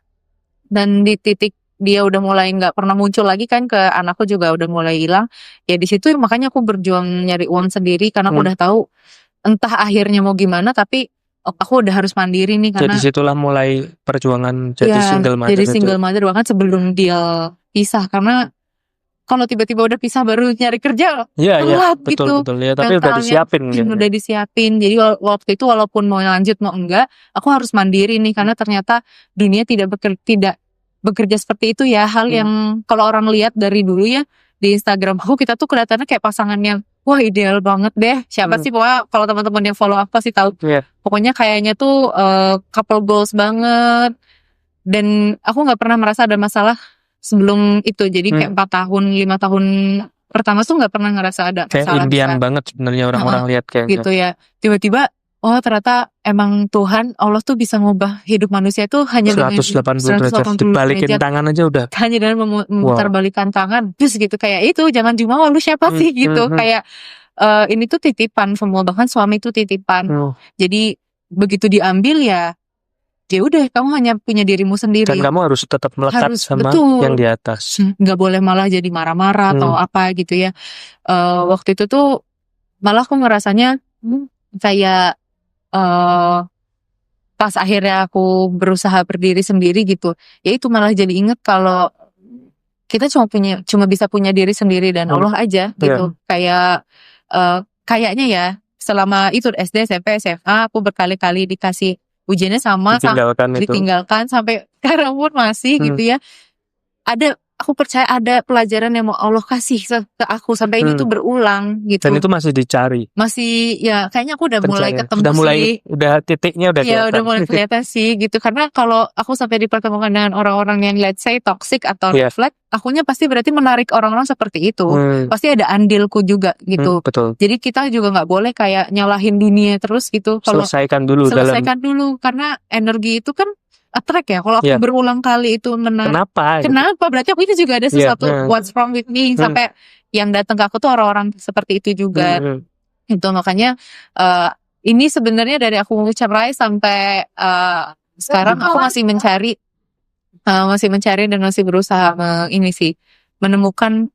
dan di titik dia udah mulai nggak pernah muncul lagi kan, ke anakku juga udah mulai hilang. Ya di situ makanya aku berjuang nyari uang sendiri, karena aku udah tahu entah akhirnya mau gimana, tapi aku udah harus mandiri nih. Karena jadi situlah mulai perjuangan jadi single mother. Jadi single mother bahkan sebelum dia pisah, karena kalau tiba-tiba udah pisah baru nyari kerja, telat gitu. Betul ya, tapi udah disiapin gitu. Udah disiapin. Jadi waktu itu walaupun mau lanjut mau enggak, aku harus mandiri nih, karena ternyata dunia tidak bekerja seperti itu ya. Hal yang kalau orang lihat dari dulu ya di Instagram aku, kita tuh kelihatannya kayak pasangan yang wah ideal banget deh. Siapa sih pokoknya, kalau teman-teman yang follow apa sih tahu. Pokoknya kayaknya tuh couple goals banget. Dan aku nggak pernah merasa ada masalah sebelum itu. Jadi kayak 4 tahun 5 tahun pertama tuh nggak pernah ngerasa ada masalah. Kayak impian banget sebenarnya orang-orang lihat kayak gitu ya. Tiba-tiba oh ternyata emang Tuhan Allah tuh bisa ngubah hidup manusia tuh hanya dengan 180 derajat, dibalikin tangan aja udah. Hanya dengan memutarbalikkan tangan. Terus gitu kayak itu, jangan jumawa lu siapa sih gitu. Kayak ini tuh titipan semua, bahkan suami tuh titipan. Jadi begitu diambil ya udah, kamu hanya punya dirimu sendiri. Dan kamu harus tetap melekat sama yang di atas. Nggak boleh malah jadi marah-marah atau apa gitu ya. Waktu itu tuh malah aku ngerasanya kayak pas akhirnya aku berusaha berdiri sendiri gitu, ya itu malah jadi inget kalau kita cuma bisa punya diri sendiri dan Allah aja gitu. Kayak kayaknya ya selama itu SD, SMP, SMA aku berkali-kali dikasih ujiannya sama, ditinggalkan sampai sekarang pun masih gitu ya. Aku percaya ada pelajaran yang mau Allah kasih ke aku sampai ini tuh berulang gitu. Dan itu masih dicari. Masih ya kayaknya aku udah mulai ketemu udah titiknya udah kelihatan. Ya udah mulai kelihatan sih gitu. Karena kalau aku sampai dipertemukan dengan orang-orang yang let's say toxic atau red flag, akunya pasti berarti menarik orang-orang seperti itu. Pasti ada andilku juga gitu. Betul. Jadi kita juga nggak boleh kayak nyalahin dunia terus gitu. Selesaikan dulu karena energi itu kan attract ya. Kalau aku berulang kali itu Kenapa? Berarti aku ini juga ada sesuatu what's wrong with me, sampai yang datang ke aku tuh orang-orang seperti itu juga. Itu makanya ini sebenarnya dari aku cerai sampai sekarang aku masih mencari dan masih berusaha menemukan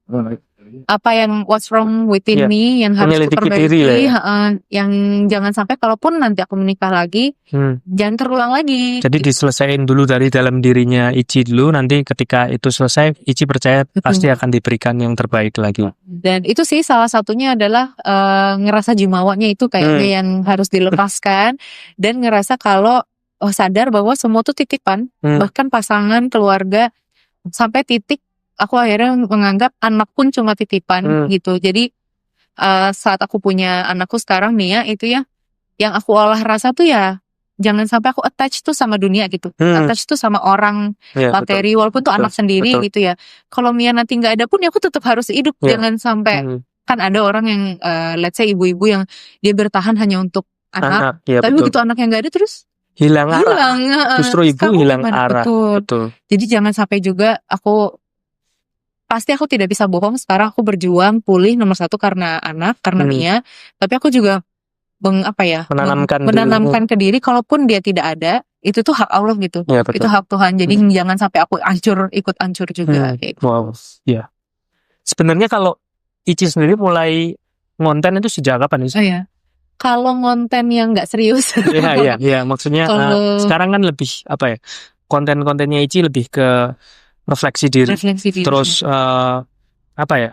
apa yang what's wrong within me, yang harus diperbaiki, yang jangan sampai kalaupun nanti aku menikah lagi jangan terulang lagi. Jadi diselesaikan dulu dari dalam dirinya Ici dulu, nanti ketika itu selesai Ici percaya pasti akan diberikan yang terbaik lagi. Dan itu sih salah satunya adalah ngerasa jumawanya itu kayaknya yang harus dilepaskan, dan ngerasa kalau sadar bahwa semua tuh titipan, bahkan pasangan, keluarga, sampai titik aku akhirnya menganggap anak pun cuma titipan gitu. Jadi saat aku punya anakku sekarang Mia itu ya, yang aku olah rasa tuh ya jangan sampai aku attach tuh sama dunia gitu, attach tuh sama orang, materi, walaupun tuh anak sendiri gitu ya. Kalau Mia nanti nggak ada pun ya aku tetap harus hidup, jangan sampai kan ada orang yang let's say ibu-ibu yang dia bertahan hanya untuk anak, ya tapi betul. begitu anaknya nggak ada terus Hilang arah. hilang. Justru ibu Kamu hilang gimana? arah. Betul. Betul. Jadi jangan sampai juga pasti aku tidak bisa bohong, sekarang aku berjuang pulih nomor satu karena anak, karena Mia, tapi aku juga menanamkan ke diri kalaupun dia tidak ada, itu tuh hak Allah gitu. Ya, betul. Itu hak Tuhan. Jadi jangan sampai aku ikut hancur juga kayak gitu. Wow. Ya. Sebenarnya kalau Ici sendiri mulai ngonten itu sejak kapan sih? Oh ya. Kalau ngonten yang nggak serius. Iya. Maksudnya sekarang kan lebih konten-kontennya Ici lebih ke refleksi diri. Terus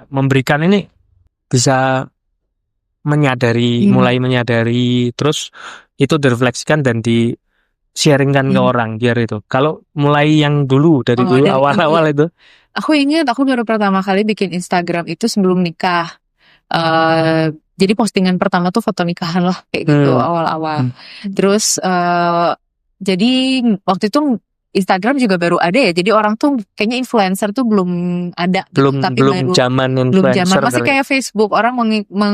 memberikan ini bisa mulai menyadari, terus itu direfleksikan dan di-sharingkan ke orang biar itu. Kalau mulai yang dulu dari awal-awal itu. Aku ingat aku baru pertama kali bikin Instagram itu sebelum nikah. Jadi postingan pertama tuh foto nikahan lah kayak gitu awal-awal. Terus jadi waktu itu Instagram juga baru ada ya. Jadi orang tuh kayaknya influencer tuh belum ada. Belum zaman influencer. Masih kayak Facebook, orang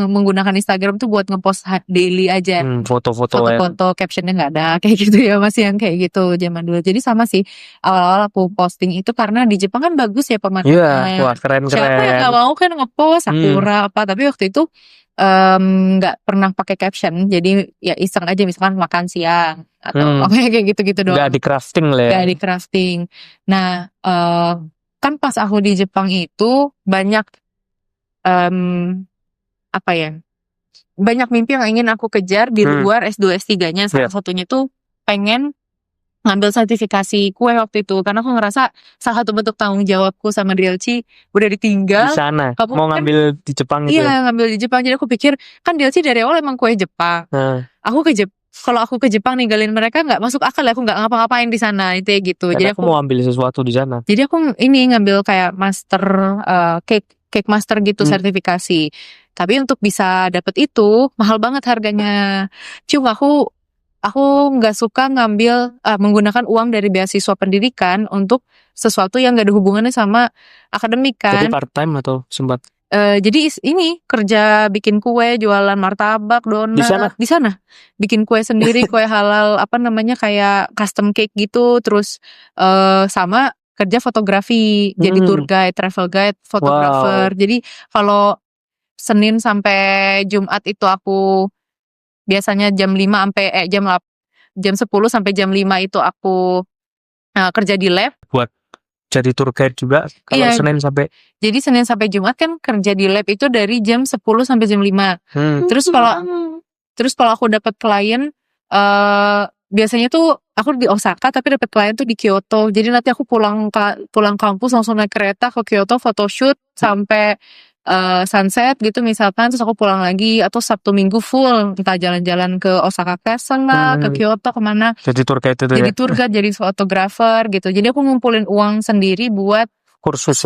menggunakan Instagram tuh buat ngepost daily aja. Foto-foto captionnya nggak ada kayak gitu ya, masih yang kayak gitu zaman dulu. Jadi sama sih awal-awal aku posting itu karena di Jepang kan bagus ya pemandangannya. Iya, wah keren. Siapa yang nggak mau kan ngepost sakura apa, tapi waktu itu nggak pernah pakai caption, jadi ya iseng aja misalkan makan siang atau kayak gitu-gitu doang. Nggak di crafting lah ya. Nggak di crafting. Nah kan pas aku di Jepang itu banyak banyak mimpi yang ingin aku kejar di luar S2 S3-nya. Salah satunya tuh pengen ngambil sertifikasi kue waktu itu, karena aku ngerasa salah satu bentuk tanggung jawabku sama DLC udah ditinggal di sana. Mau ngambil di Jepang gitu. Iya, ngambil di Jepang. Jadi aku pikir kan DLC dari awal emang kue Jepang. Kalau aku ke Jepang ninggalin mereka nggak masuk akal ya, aku nggak ngapa-ngapain di sana itu gitu. Jadi aku mau ambil sesuatu di sana. Jadi aku ngambil kayak master cake master gitu sertifikasi. Tapi untuk bisa dapet itu mahal banget harganya. Cuma aku nggak suka menggunakan uang dari beasiswa pendidikan untuk sesuatu yang nggak ada hubungannya sama akademik kan. Jadi part time atau sempat? Jadi ini kerja bikin kue, jualan martabak, donat di sana. Bikin kue sendiri, kue halal kayak custom cake gitu. Terus sama kerja fotografi, jadi tour guide, travel guide, fotografer. Jadi kalau Senin sampai Jumat itu aku biasanya jam 5 sampai jam 10 sampai jam 5 itu aku kerja di lab. Buat jadi tour guide juga kalau Senin sampai. Jadi Senin sampai Jumat kan kerja di lab itu dari jam 10 sampai jam 5. Terus kalau aku dapat klien biasanya tuh aku di Osaka tapi dapat klien tuh di Kyoto. Jadi nanti aku pulang kampus langsung naik kereta ke Kyoto, photoshoot sampai sunset gitu misalkan, terus aku pulang lagi, atau Sabtu Minggu full entah jalan-jalan ke Osaka Castle lah, ke Kyoto kemana. Jadi tour guide itu jadi tour guide, jadi fotografer gitu. Jadi aku ngumpulin uang sendiri buat kursus.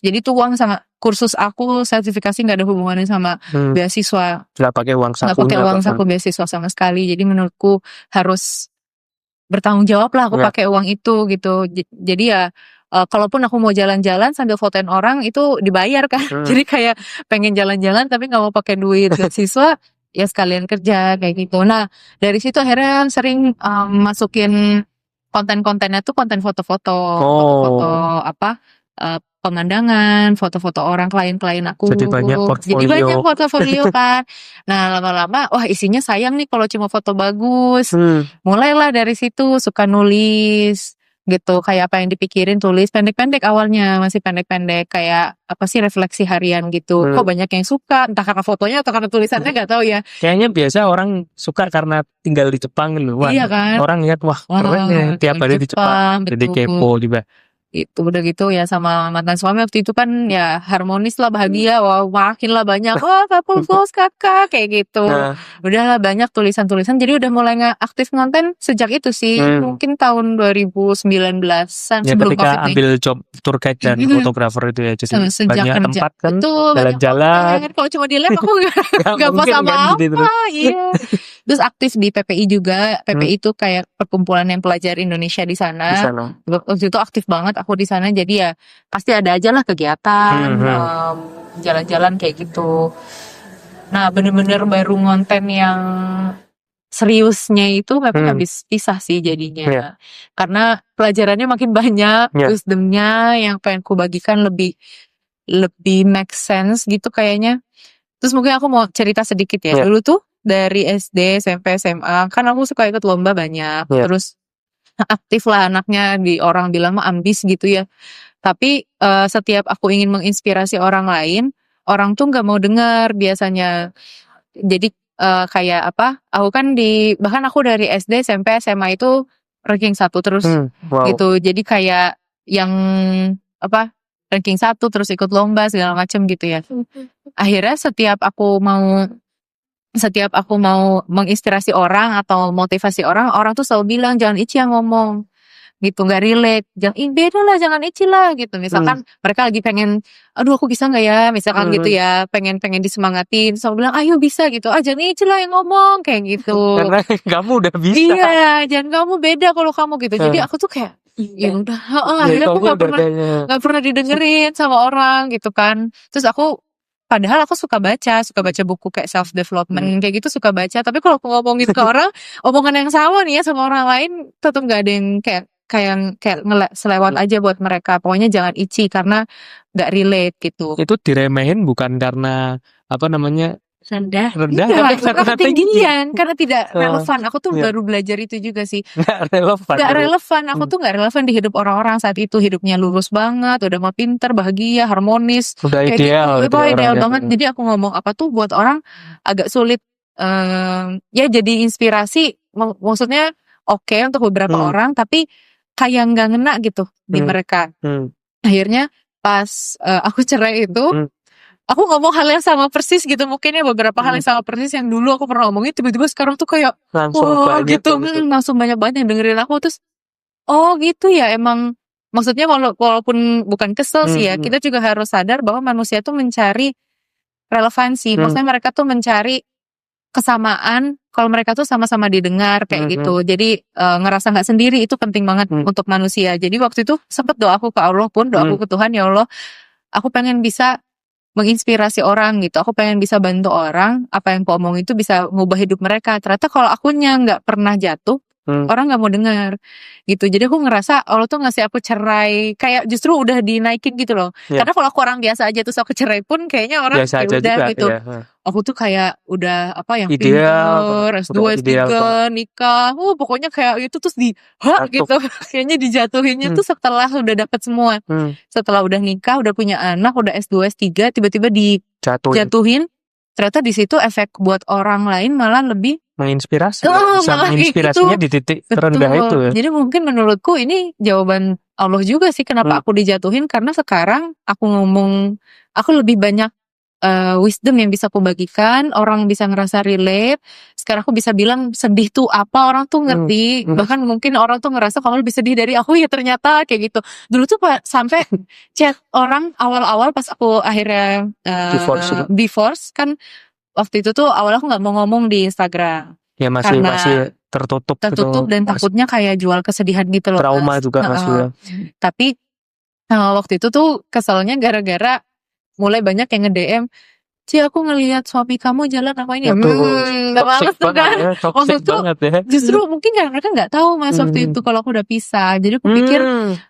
Jadi tuh uang sama kursus aku sertifikasi nggak ada hubungannya sama beasiswa. Nggak pakai uang saku. Nggak pakai uang saku beasiswa sama sekali. Jadi menurutku harus bertanggung jawab lah aku pakai uang itu gitu. Jadi ya kalaupun aku mau jalan-jalan sambil fotoin orang itu dibayar kan. Jadi kayak pengen jalan-jalan tapi nggak mau pakai duit beasiswa, ya sekalian kerja kayak gitu. Nah dari situ akhirnya sering masukin konten-kontennya tuh konten foto-foto, pemandangan, foto-foto orang klien-klien aku. Jadi banyak portfolio kan. Nah lama-lama wah isinya sayang nih kalau cuma foto bagus. Mulailah dari situ suka nulis gitu, kayak apa yang dipikirin tulis pendek-pendek, awalnya masih pendek-pendek kayak apa sih refleksi harian gitu. Kok banyak yang suka, entah karena fotonya atau karena tulisannya nggak tahu ya. Kayaknya biasa orang suka karena tinggal di Jepang gitu. Iya kan. Orang lihat wah keren ya tiap hari di Jepang. Jadi kepo juga. Itu udah gitu ya sama mantan suami waktu itu kan ya harmonis lah, bahagia, wah makin lah banyak couple goals kakak kayak gitu. Udahlah banyak tulisan-tulisan, jadi udah mulai aktif ngonten sejak itu sih. Mungkin tahun 2019-an ya, sebelum ketika COVID ambil job tour guide dan fotografer itu ya, jadi sejak banyak kerja. tempat kan, betul, jalan-jalan. Kalau cuma di lab aku gak pas sama kan, apa gitu. iya. Terus aktif di PPI juga. PPI itu kayak perkumpulan yang pelajar Indonesia di sana. Waktu itu aktif banget aku di sana, jadi ya pasti ada aja lah kegiatan jalan-jalan kayak gitu. Nah bener-bener baru ngonten yang seriusnya itu memang habis pisah sih jadinya. Iya. Karena pelajarannya makin banyak, Iya. wisdomnya yang pengen ku bagikan lebih make sense gitu kayaknya. Terus mungkin aku mau cerita sedikit ya. Iya. Dulu tuh dari SD, SMP, SMA kan aku suka ikut lomba banyak. Iya. Terus aktif lah anaknya, orang bilang mah ambis gitu ya. Tapi setiap aku ingin menginspirasi orang lain, orang tuh nggak mau dengar biasanya. Jadi kayak apa? Aku kan bahkan aku dari SD, SMP, SMA itu ranking 1 terus Wow. gitu. Jadi kayak yang apa? Ranking 1 terus ikut lomba segala macam gitu ya. Akhirnya setiap aku mau menginspirasi orang atau motivasi orang, orang tuh selalu bilang jangan Ici yang ngomong gitu, nggak relate, jangan beda lah, jangan Ici lah gitu. Misalkan mereka lagi pengen, aduh aku bisa nggak ya, misalkan gitu ya, pengen disemangatin, selalu bilang ayo bisa gitu, jangan Ici lah yang ngomong kayak gitu. Karena kamu udah bisa. Iya, jangan kamu beda kalau kamu gitu. Jadi aku tuh kayak ya udah, akhirnya aku nggak pernah didengerin sama orang gitu kan. Terus padahal aku suka baca buku kayak self development kayak gitu, suka baca. Tapi kalau aku ngomongin ke orang, omongan yang sama nih ya sama orang lain, tetap nggak ada yang kayak selewat aja buat mereka. Pokoknya jangan Ici karena nggak relate gitu. Itu diremehin bukan karena apa namanya rendah tapi karena karena tinggi. ketinggian, karena tidak relevan. Aku tuh baru belajar itu juga sih. Nggak relevan. Aku tuh nggak relevan di hidup orang-orang saat itu. Hidupnya lurus banget, udah mau pinter, bahagia, harmonis, udah kayak ideal gitu. Ideal banget. Jadi aku ngomong apa tuh buat orang agak sulit. Ya jadi inspirasi, maksudnya oke untuk beberapa orang, tapi kayak nggak ngena gitu di mereka. Akhirnya pas aku cerai itu, aku ngomong hal yang sama persis gitu, mungkin ya beberapa hal yang sama persis yang dulu aku pernah ngomongin, tiba-tiba sekarang tuh kayak langsung banyak gitu, langsung banyak banget yang dengerin aku. Terus oh gitu ya, emang maksudnya walaupun bukan kesel sih ya, kita juga harus sadar bahwa manusia tuh mencari relevansi. Maksudnya mereka tuh mencari kesamaan, kalau mereka tuh sama-sama didengar kayak gitu. Jadi ngerasa nggak sendiri itu penting banget untuk manusia. Jadi waktu itu sempet doaku ke Allah pun, doaku ke Tuhan, ya Allah, aku pengen bisa menginspirasi orang gitu. Aku pengen bisa bantu orang, apa yang aku omong itu bisa ngubah hidup mereka. Ternyata kalau akunya nggak pernah jatuh, orang nggak mau dengar gitu. Jadi aku ngerasa Allah tuh ngasih aku cerai kayak justru udah dinaikin gitu loh. Karena kalau aku orang biasa aja terus aku cerai pun kayaknya orang biasa aja udah juga, gitu. Ya. Aku tuh kayak udah apa yang ideal, pinter, S2, S3, nikah, pokoknya kayak itu terus gitu. Kayaknya dijatuhinnya tuh setelah udah dapet semua. Setelah udah nikah, udah punya anak, udah S2, S3, tiba-tiba dijatuhin. Ternyata di situ efek buat orang lain malah lebih menginspirasi. Menginspirasinya di titik terendah itu ya. Jadi mungkin menurutku ini jawaban Allah juga sih kenapa aku dijatuhin, karena sekarang aku lebih banyak wisdom yang bisa aku bagikan, orang bisa ngerasa relate. Sekarang aku bisa bilang sedih tuh apa, orang tuh ngerti. Bahkan mungkin orang tuh ngerasa kamu lebih sedih dari aku ya ternyata kayak gitu. Dulu tuh sampai chat orang awal-awal pas aku akhirnya divorce kan, waktu itu tuh awal aku nggak mau ngomong di Instagram. Ya masih tertutup gitu. Dan takutnya kayak jual kesedihan gitu loh. Trauma juga masih. Tapi waktu itu tuh keselnya gara-gara mulai banyak yang nge-DM, Ci aku ngelihat suami kamu jalan apa ini, udah males tuh kan. Waktu itu justru mungkin karena mereka nggak tahu mas waktu itu kalau aku udah pisah. Jadi aku pikir,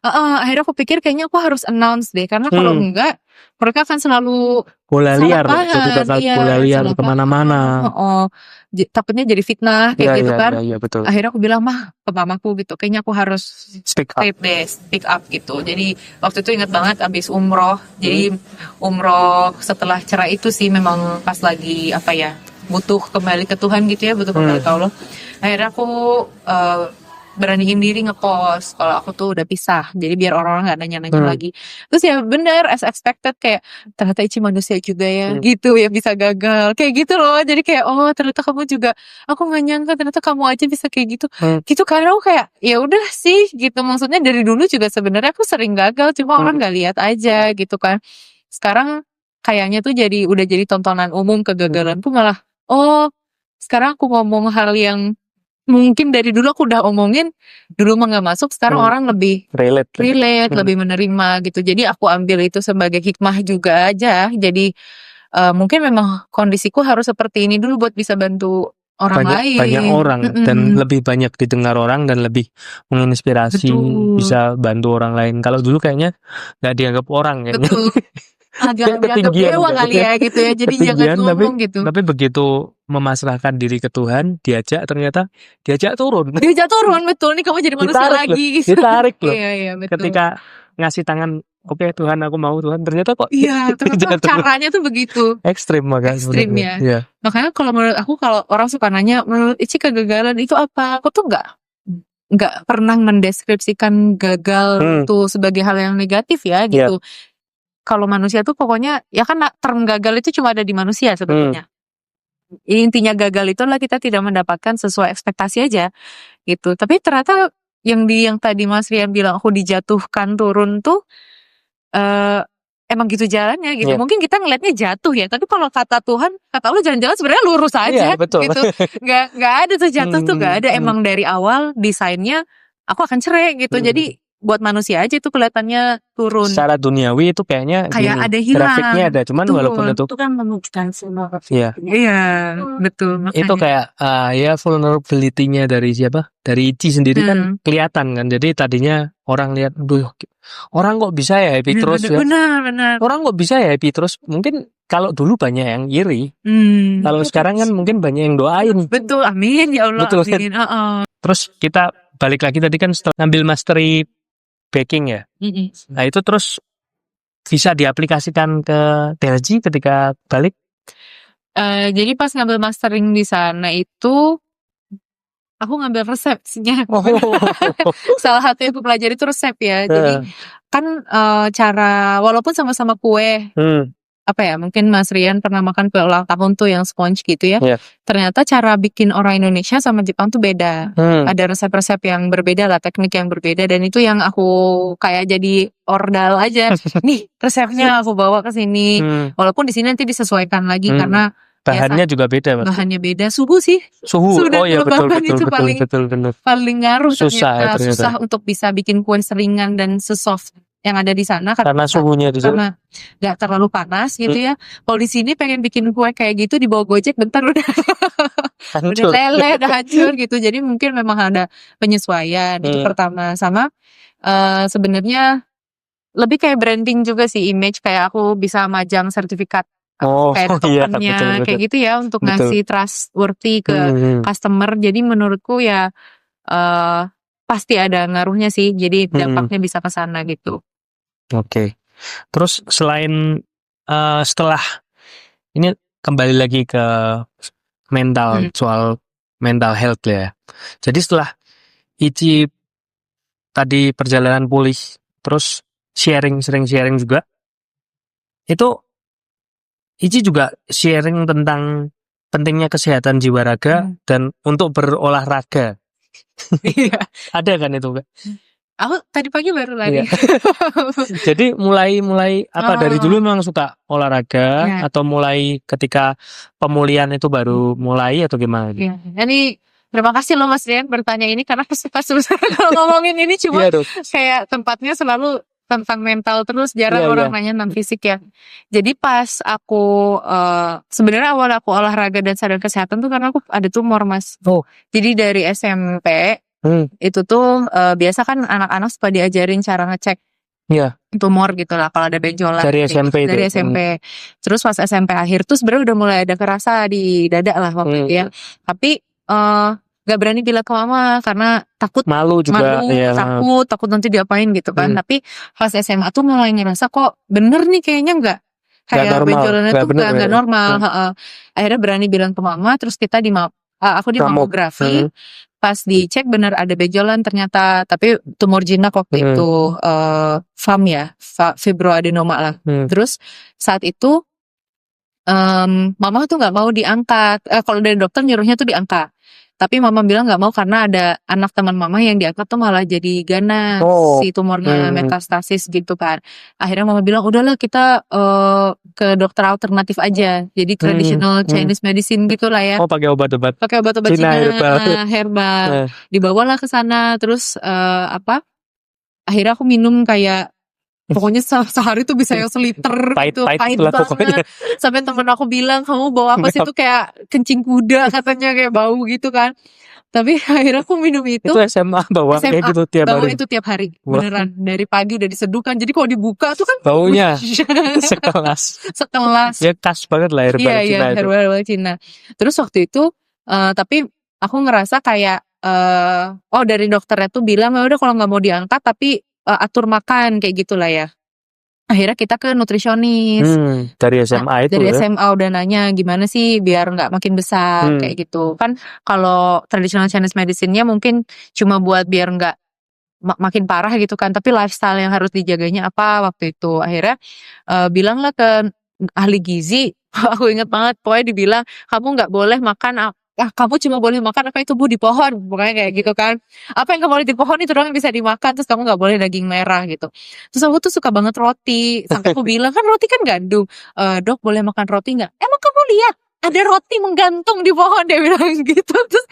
akhirnya aku pikir kayaknya aku harus announce deh, karena kalau enggak mereka akan selalu bola liar kemana-mana. Takutnya jadi fitnah kayak gitu kan. Iya, betul. Akhirnya aku bilang ke mamaku gitu, kayaknya aku harus speak up gitu. Jadi waktu itu ingat banget abis umroh. Jadi umroh setelah cerai itu sih memang pas lagi butuh kembali ke Tuhan gitu ya, butuh kembali ke Allah. Akhirnya aku beraniin diri ngepost kalau aku tuh udah pisah, jadi biar orang-orang nggak nanya-nanya lagi. Terus ya bener as expected, kayak ternyata Ici manusia juga ya, gitu ya, bisa gagal kayak gitu loh. Jadi kayak ternyata kamu juga, aku nggak nyangka ternyata kamu aja bisa kayak gitu. Gitu karena aku kayak ya udah sih gitu, maksudnya dari dulu juga sebenarnya aku sering gagal, cuma orang nggak lihat aja gitu kan. Sekarang kayaknya tuh udah jadi tontonan umum kegagalanku, malah sekarang aku ngomong hal yang mungkin dari dulu aku udah omongin, dulu mah nggak masuk, sekarang orang lebih relate. lebih menerima gitu. Jadi aku ambil itu sebagai hikmah juga aja. Jadi mungkin memang kondisiku harus seperti ini dulu buat bisa bantu orang lain. Banyak orang dan lebih banyak didengar orang dan lebih menginspirasi, Betul. bisa bantu orang lain. Kalau dulu kayaknya nggak dianggap orang kayaknya. Betul. Agak dianggap Ketinggian dewa kan? kali ya gitu ya. Jadi jangan Ketinggian, ngomong gitu. tapi begitu memasrahkan diri ke Tuhan, ternyata diajak turun. Dia turun, betul. Nih kamu jadi manusia Ditarik lagi. Ditarik loh. Iya, betul. Ketika ngasih tangan, oke Tuhan aku mau Tuhan, ternyata kok Iya, ternyata caranya tuh begitu. ekstrim Ekstrim sebenarnya. ya. Iya. Makanya kalau menurut aku, kalau orang suka nanya, menurut Ici kegagalan itu apa? Aku tuh nggak pernah mendeskripsikan gagal tuh sebagai hal yang negatif ya gitu. Kalau manusia tuh pokoknya, ya kan term gagal itu cuma ada di manusia sebetulnya. Intinya gagal itu adalah kita tidak mendapatkan sesuai ekspektasi aja gitu. Tapi ternyata yang tadi Mas Rian bilang aku dijatuhkan turun tuh emang gitu jalannya gitu. Mungkin kita ngelihatnya jatuh ya, tapi kalau kata Tuhan, kata Allah jalan-jalan sebenarnya lurus aja betul. gitu. Nggak ada tuh jatuh tuh, nggak ada. Emang dari awal desainnya aku akan cerai gitu. Jadi buat manusia aja itu kelihatannya turun. Secara duniawi itu kayaknya kayak ada hilang. Grafiknya ada, cuman Betul. walaupun itu kan menunjukkan semua. Iya, betul. Makanya. itu kayak ya vulnerability-nya dari siapa? Dari Ici sendiri kan kelihatan kan. Jadi tadinya orang lihat, duh, orang kok bisa ya happy terus ya. Benar. Orang kok bisa ya happy terus. Mungkin kalau dulu banyak yang iri. Kalau sekarang kan mungkin banyak yang doain. Betul, amin ya Allah. Betul. Amin. Terus kita balik lagi tadi kan setelah ngambil mastery baking ya. Nah itu terus bisa diaplikasikan ke Delji ketika balik? Jadi pas ngambil mastering di sana itu aku ngambil resepnya. Salah satu yang aku pelajari itu resep ya. Jadi kan cara, walaupun sama-sama kue, apa ya, mungkin Mas Rian pernah makan kue ulang tahun tuh yang sponge gitu ya. Ternyata cara bikin orang Indonesia sama Jepang tuh beda. Ada resep-resep yang berbeda lah, teknik yang berbeda, dan itu yang aku kayak jadi ordal aja. Nih resepnya aku bawa ke sini. Walaupun di sini nanti disesuaikan lagi karena bahannya juga beda, Mas. Bahannya beda, suhu sih. Suhu. Oh iya, betul. Paling ngaruh. Susah ternyata. Susah untuk bisa bikin kue seringan dan sesoft yang ada di sana karena suhunya di sana. Karena nggak terlalu panas gitu ya. Kalau di sini pengen bikin kue kayak gitu di bawah Gojek bentar udah udah leleh, udah hancur gitu. Jadi mungkin memang ada penyesuaian itu pertama. Sama sebenarnya lebih kayak branding juga sih, image, kayak aku bisa majang sertifikat kayak tokennya kayak gitu ya untuk ngasih trustworthy ke customer. Jadi menurutku ya pasti ada ngaruhnya sih. Jadi dampaknya bisa ke sana gitu. Oke. Terus selain setelah ini kembali lagi ke mental, soal mental health ya. Jadi setelah Ici tadi perjalanan pulih, terus sering sharing juga, itu Ici juga sharing tentang pentingnya kesehatan jiwa raga dan untuk berolahraga. Ada kan itu, Kak? Aku tadi pagi baru lari. Jadi mulai dari dulu memang suka olahraga atau mulai ketika pemulihan itu baru mulai atau gimana? Iya. Jadi terima kasih loh Mas Rian bertanya ini, karena pas kalau ngomongin ini cuma kayak tempatnya selalu tentang mental terus, jarang orang nanya tentang fisik ya. Jadi pas aku sebenarnya awal aku olahraga dan sadar kesehatan tuh karena aku ada tumor, Mas. Jadi dari SMP itu tuh biasa kan anak-anak suka diajarin cara ngecek tumor gitu lah kalau ada benjolan dari SMP dari SMP. Terus pas SMP akhir tuh sebenarnya udah mulai ada kerasa di dada lah waktu itu ya. Tapi gak berani bilang ke mama karena takut, malu juga, takut nanti diapain gitu kan. Tapi pas SMA tuh mulai ngerasa kok bener nih kayaknya nggak kayak benjolannya tuh nggak normal. Akhirnya berani bilang ke mama, terus kita aku di mamografi. Pas dicek benar ada benjolan ternyata, tapi tumor jinak waktu itu FAM ya, fibroadenoma lah. Terus saat itu mama tuh nggak mau diangkat. Kalau dari dokter nyuruhnya tuh diangkat. Tapi mama bilang nggak mau karena ada anak teman mama yang diangkat tuh malah jadi ganas, Oh. si tumornya metastasis gitu kan. Akhirnya mama bilang udahlah kita ke dokter alternatif aja. Jadi traditional Chinese medicine gitu lah ya. Oh, pakai obat-obat. Pakai obat-obat Cina Cina herbal. Dibawalah ke sana terus akhirnya aku minum kayak pokoknya sehari tuh bisa yang seliter gitu, pahit lah banget. pokoknya. Sampai temen aku bilang kamu bawa apa sih, itu kayak kencing kuda katanya, kayak bau gitu kan. Tapi akhirnya aku minum itu SMA bawa kayak gitu tiap bawa hari. itu tiap hari. Wah. Beneran dari pagi udah diseduhkan. Jadi kalau dibuka tuh kan Baunya sekelas. sekelas. Ya khas banget lah herbal Iya, Cina itu. herbal Cina. Terus waktu itu tapi aku ngerasa kayak dari dokternya tuh bilang udah kalau nggak mau diangkat tapi atur makan kayak gitulah ya. Akhirnya kita ke nutrisionis. Dari SMA itu Dari ya. SMA udah nanya gimana sih biar nggak makin besar kayak gitu. Kan kalau traditional Chinese medicine-nya mungkin cuma buat biar nggak makin parah gitu kan. Tapi lifestyle yang harus dijaganya apa waktu itu. Akhirnya bilanglah ke ahli gizi. Aku inget banget pokoknya dibilang kamu nggak boleh makan kamu cuma boleh makan apa itu Bu di pohon, pokoknya kayak gitu kan. Apa yang kamu lihat di pohon itu doang yang bisa dimakan, terus kamu nggak boleh daging merah gitu. Terus aku tuh suka banget roti, sampai aku bilang kan roti kan gandum, dok boleh makan roti nggak? Emang kamu lihat ada roti menggantung di pohon, dia bilang gitu. Terus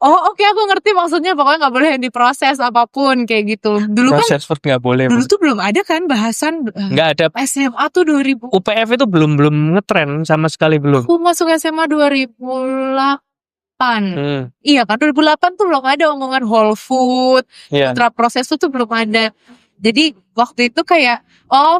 oke, aku ngerti maksudnya, pokoknya nggak boleh diproses apapun kayak gitu. Dulu Proses food nggak boleh. Dulu tuh belum ada kan bahasan Nggak ada. SMA tuh 2000. UPF itu belum ngetren sama sekali belum. Aku masuk SMA 2008. Iya kan 2008 tuh belum ada omongan whole food, ultra proses tuh belum ada. Jadi waktu itu kayak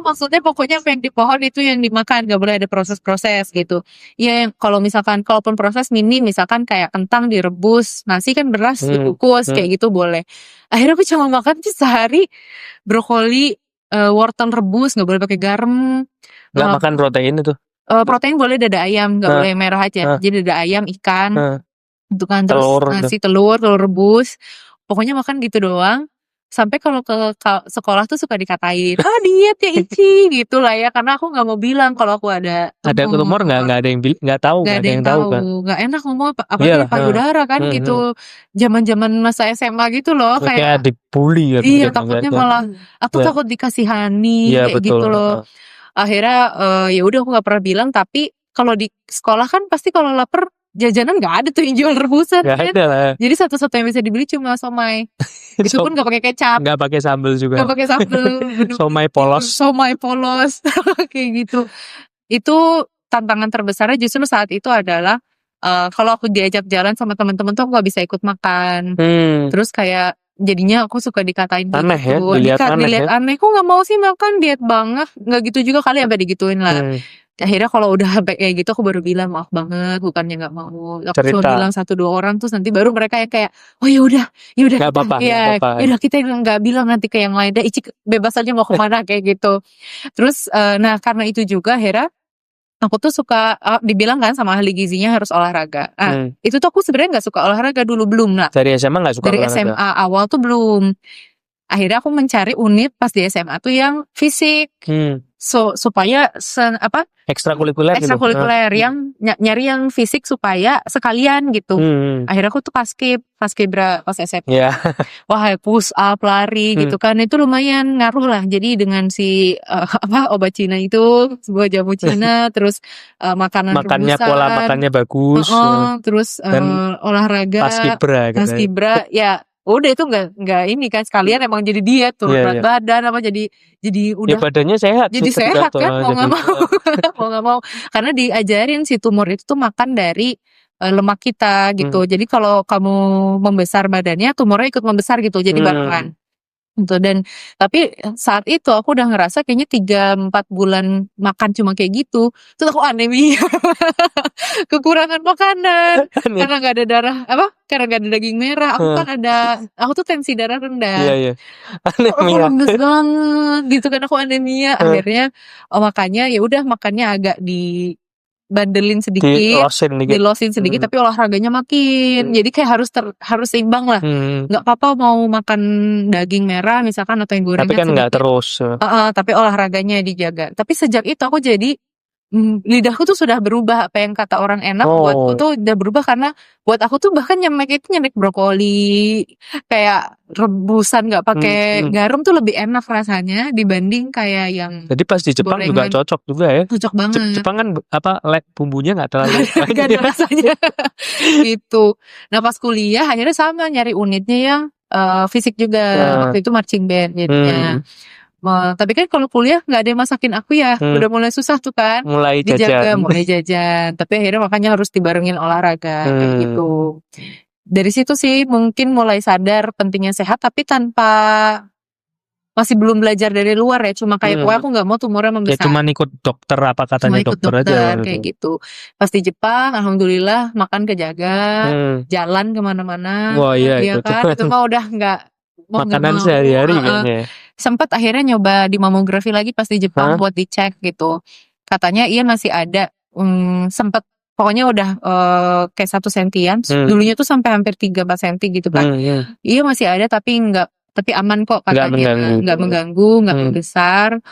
maksudnya pokoknya apa yang di pohon itu yang dimakan, gak boleh ada proses-proses gitu. Ya kalau misalkan kalaupun proses mini misalkan kayak kentang direbus, nasi kan beras dikukus kayak gitu boleh. Akhirnya aku cuma makan tuh sehari brokoli, wortel rebus, gak boleh pakai garam. Gak makan protein itu. Protein boleh dada ayam, gak boleh merah aja. Jadi dada ayam, ikan, itu kan terus nasi, telur rebus. Pokoknya makan gitu doang. Sampai kalau ke sekolah tuh suka dikatain diet ya Ici gitu lah ya, karena aku nggak mau bilang kalau aku ada tumor. nggak ada yang nggak tahu, nggak ada yang tahu kan, nggak enak ngomong apalagi payudara kan gitu. Zaman masa SMA gitu loh, kayak dibully ya. Iya, takutnya malah aku takut dikasihani kayak gitu loh. Akhirnya ya udah aku nggak pernah bilang, tapi kalau di sekolah kan pasti kalau lapar jajanan nggak ada tuh yang jual rebusan kan. Ada lah. Jadi satu-satu yang bisa dibeli cuma somai. Itu pun nggak pakai kecap, nggak pakai sambal juga. Nggak pakai sambal. Somai polos kayak gitu. Itu tantangan terbesarnya justru saat itu adalah kalau aku diajak jalan sama teman-teman tuh aku nggak bisa ikut makan. Terus kayak jadinya aku suka dikatain aneh gitu. Dilihat aneh. Kok nggak mau sih makan, diet banget, nggak gitu juga kali sampai digituin lah. Akhirnya kalau udah sampai kayak gitu aku baru bilang maaf banget, bukannya nggak mau. Aku cuma bilang 1-2 orang, terus nanti baru mereka yang kayak ya udah nggak apa-apa, ya udah kita nggak bilang nanti ke yang lain deh, Ici bebas aja mau kemana kayak gitu. Terus nah karena itu juga akhirnya aku tuh suka dibilang kan sama ahli gizinya harus olahraga. Itu tuh aku sebenarnya nggak suka olahraga dulu, belum lah. Dari SMA nggak suka dari olahraga. SMA awal tuh belum. Akhirnya aku mencari unit pas di SMA tuh yang fisik. Supaya ekstrakurikuler yang nyari yang fisik supaya sekalian gitu. Akhirnya aku tuh paskibra pas SMP. Wah, push up, lari gitu kan, itu lumayan ngaruh lah. Jadi dengan si obat Cina itu, sebuah jamu Cina, terus makannya pola makannya bagus, terus olahraga paskibra ya. Udah itu nggak ini kan, sekalian emang jadi diet tuh, berat badan apa jadi udah ya badannya sehat, jadi sehat kan, mau nggak mau karena diajarin si tumor itu tuh makan dari lemak kita gitu. Jadi kalau kamu membesar badannya, tumornya ikut membesar gitu, jadi barengan gitu. Dan tapi saat itu aku udah ngerasa kayaknya 3-4 bulan makan cuma kayak gitu, terus aku anemia. Kekurangan makanan karena nggak ada darah, karena nggak ada daging merah. Aku tuh tensi darah rendah. Anemia. Lemes banget gitu kan, aku anemia. Akhirnya makanya ya udah makannya agak dibandelin sedikit, dilosin sedikit, tapi olahraganya makin. Jadi kayak harus seimbang lah. Nggak apa-apa mau makan daging merah misalkan atau yang gorengan tapi kan nggak terus. Tapi olahraganya dijaga. Tapi sejak itu aku jadi lidahku tuh sudah berubah. Apa yang kata orang enak buatku tuh udah berubah, karena buat aku tuh bahkan nyemek brokoli kayak rebusan nggak pakai garam tuh lebih enak rasanya dibanding kayak yang Jadi pas di Jepang juga gorengan. cocok juga ya. Cocok banget. Jepang kan bumbunya nggak terlalu Gak ada rasanya gitu. Nah pas kuliah akhirnya sama nyari unitnya yang fisik juga. Waktu itu marching band jadinya. Tapi kan kalau kuliah nggak ada yang masakin aku ya, udah mulai susah tuh kan, mulai jajan. Tapi akhirnya makanya harus dibarengin olahraga kayak gitu. Dari situ sih mungkin mulai sadar pentingnya sehat, tapi tanpa masih belum belajar dari luar ya, cuma kayak pokoknya aku nggak mau tumornya membesar. Ya cuma ikut dokter apa katanya dokter aja kayak gitu. Pas di Jepang alhamdulillah makan kejaga, jalan kemana-mana. Wah iya kan itu mah udah nggak makanan sehari-hari kayaknya. Sempat akhirnya nyoba di mamografi lagi pas di Jepang buat dicek gitu. Katanya iya masih ada. Sempat pokoknya udah kayak 1 sentian. Dulunya tuh sampai hampir 3-4 senti gitu kan. Iya masih ada tapi aman kok katanya. Nggak mengganggu, nggak membesar.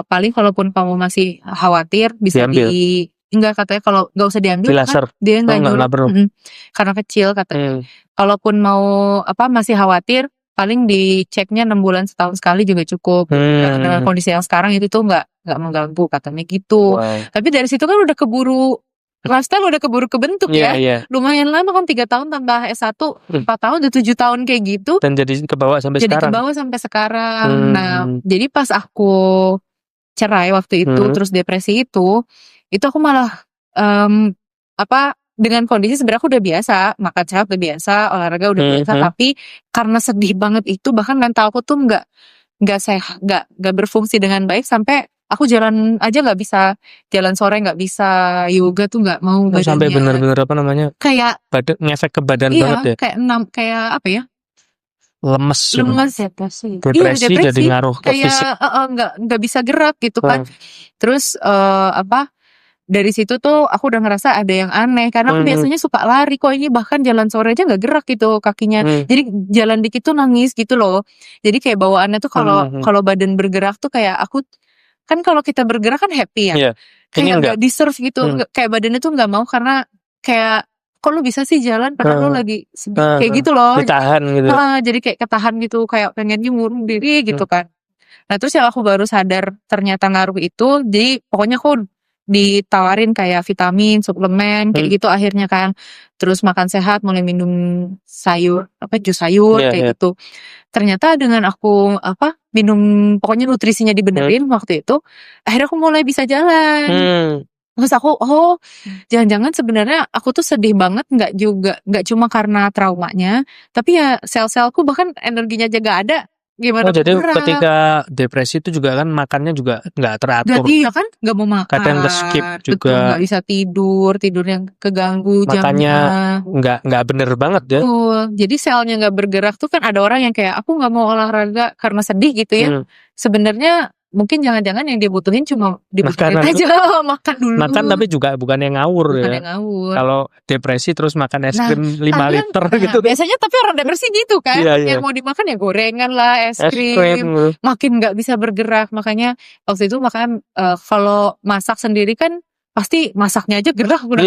Paling kalaupun kamu masih khawatir bisa enggak, katanya kalau nggak usah diambil kan dia nggak nyuruh. Karena kecil katanya. Kalaupun mau masih khawatir, paling diceknya 6 bulan setahun sekali juga cukup. Dengan kondisi yang sekarang itu tuh nggak mengganggu katanya gitu. Tapi dari situ kan udah keburu lifestyle, udah keburu kebentuk ya. Lumayan lama kan 3 tahun tambah S1 4 tahun udah 7 tahun kayak gitu. Dan jadi kebawa sampai sekarang. Nah, jadi pas aku cerai waktu itu terus depresi itu aku malah dengan kondisi sebenarnya aku udah biasa, makan sehat udah biasa, olahraga udah biasa, tapi karena sedih banget itu bahkan mentalku tuh nggak sehat, nggak berfungsi dengan baik, sampai aku jalan aja nggak bisa, jalan sore nggak bisa, yoga tuh nggak mau badannya. Sampai benar-benar kayak ngefek ke badan banget ya. Kayak apa ya? Lemes ya, depresi jadi ngaruh ke fisik. Nggak bisa gerak gitu kan. Terus dari situ tuh aku udah ngerasa ada yang aneh, karena aku biasanya suka lari, kok ini bahkan jalan sore aja nggak gerak gitu kakinya. Jadi jalan dikit tuh nangis gitu loh. Jadi kayak bawaannya tuh kalau badan bergerak tuh kayak aku kan, kalau kita bergerak kan happy ya. Kayak nggak deserve gitu. Kayak badannya tuh nggak mau, karena kayak kok lu bisa sih jalan padahal lu lagi sedih kayak gitu loh. Ditahan gitu. Jadi kayak ketahan gitu, kayak pengennya ngurung diri gitu kan. Nah terus yang aku baru sadar ternyata ngaruh itu, jadi pokoknya aku ditawarin kayak vitamin, suplemen kayak gitu akhirnya kan. Terus makan sehat, mulai minum sayur, jus sayur kayak gitu. Ternyata dengan aku minum, pokoknya nutrisinya dibenerin waktu itu, akhirnya aku mulai bisa jalan. Terus aku jangan-jangan sebenarnya aku tuh sedih banget, nggak cuma karena traumanya, tapi ya sel-selku bahkan energinya aja gak ada. Gimana jadi ketika depresi itu juga kan makannya juga nggak teratur. Iya kan, nggak mau makan. Kadang skip juga. Nggak bisa tidur yang keganggu. Makanya nggak bener banget ya. Jadi selnya nggak bergerak tuh kan, ada orang yang kayak aku nggak mau olahraga karena sedih gitu ya. Sebenarnya mungkin jangan-jangan yang dia butuhin cuma dibutuhin aja makan dulu. Makan tapi juga bukan yang ngawur ya. Kalau depresi terus makan es krim 5 liter gitu. Biasanya tapi orang depresi gitu kan. Yang mau dimakan ya gorengan lah, es krim. Makin nggak bisa bergerak. Makanya waktu itu kalau masak sendiri kan pasti masaknya aja gerak udah.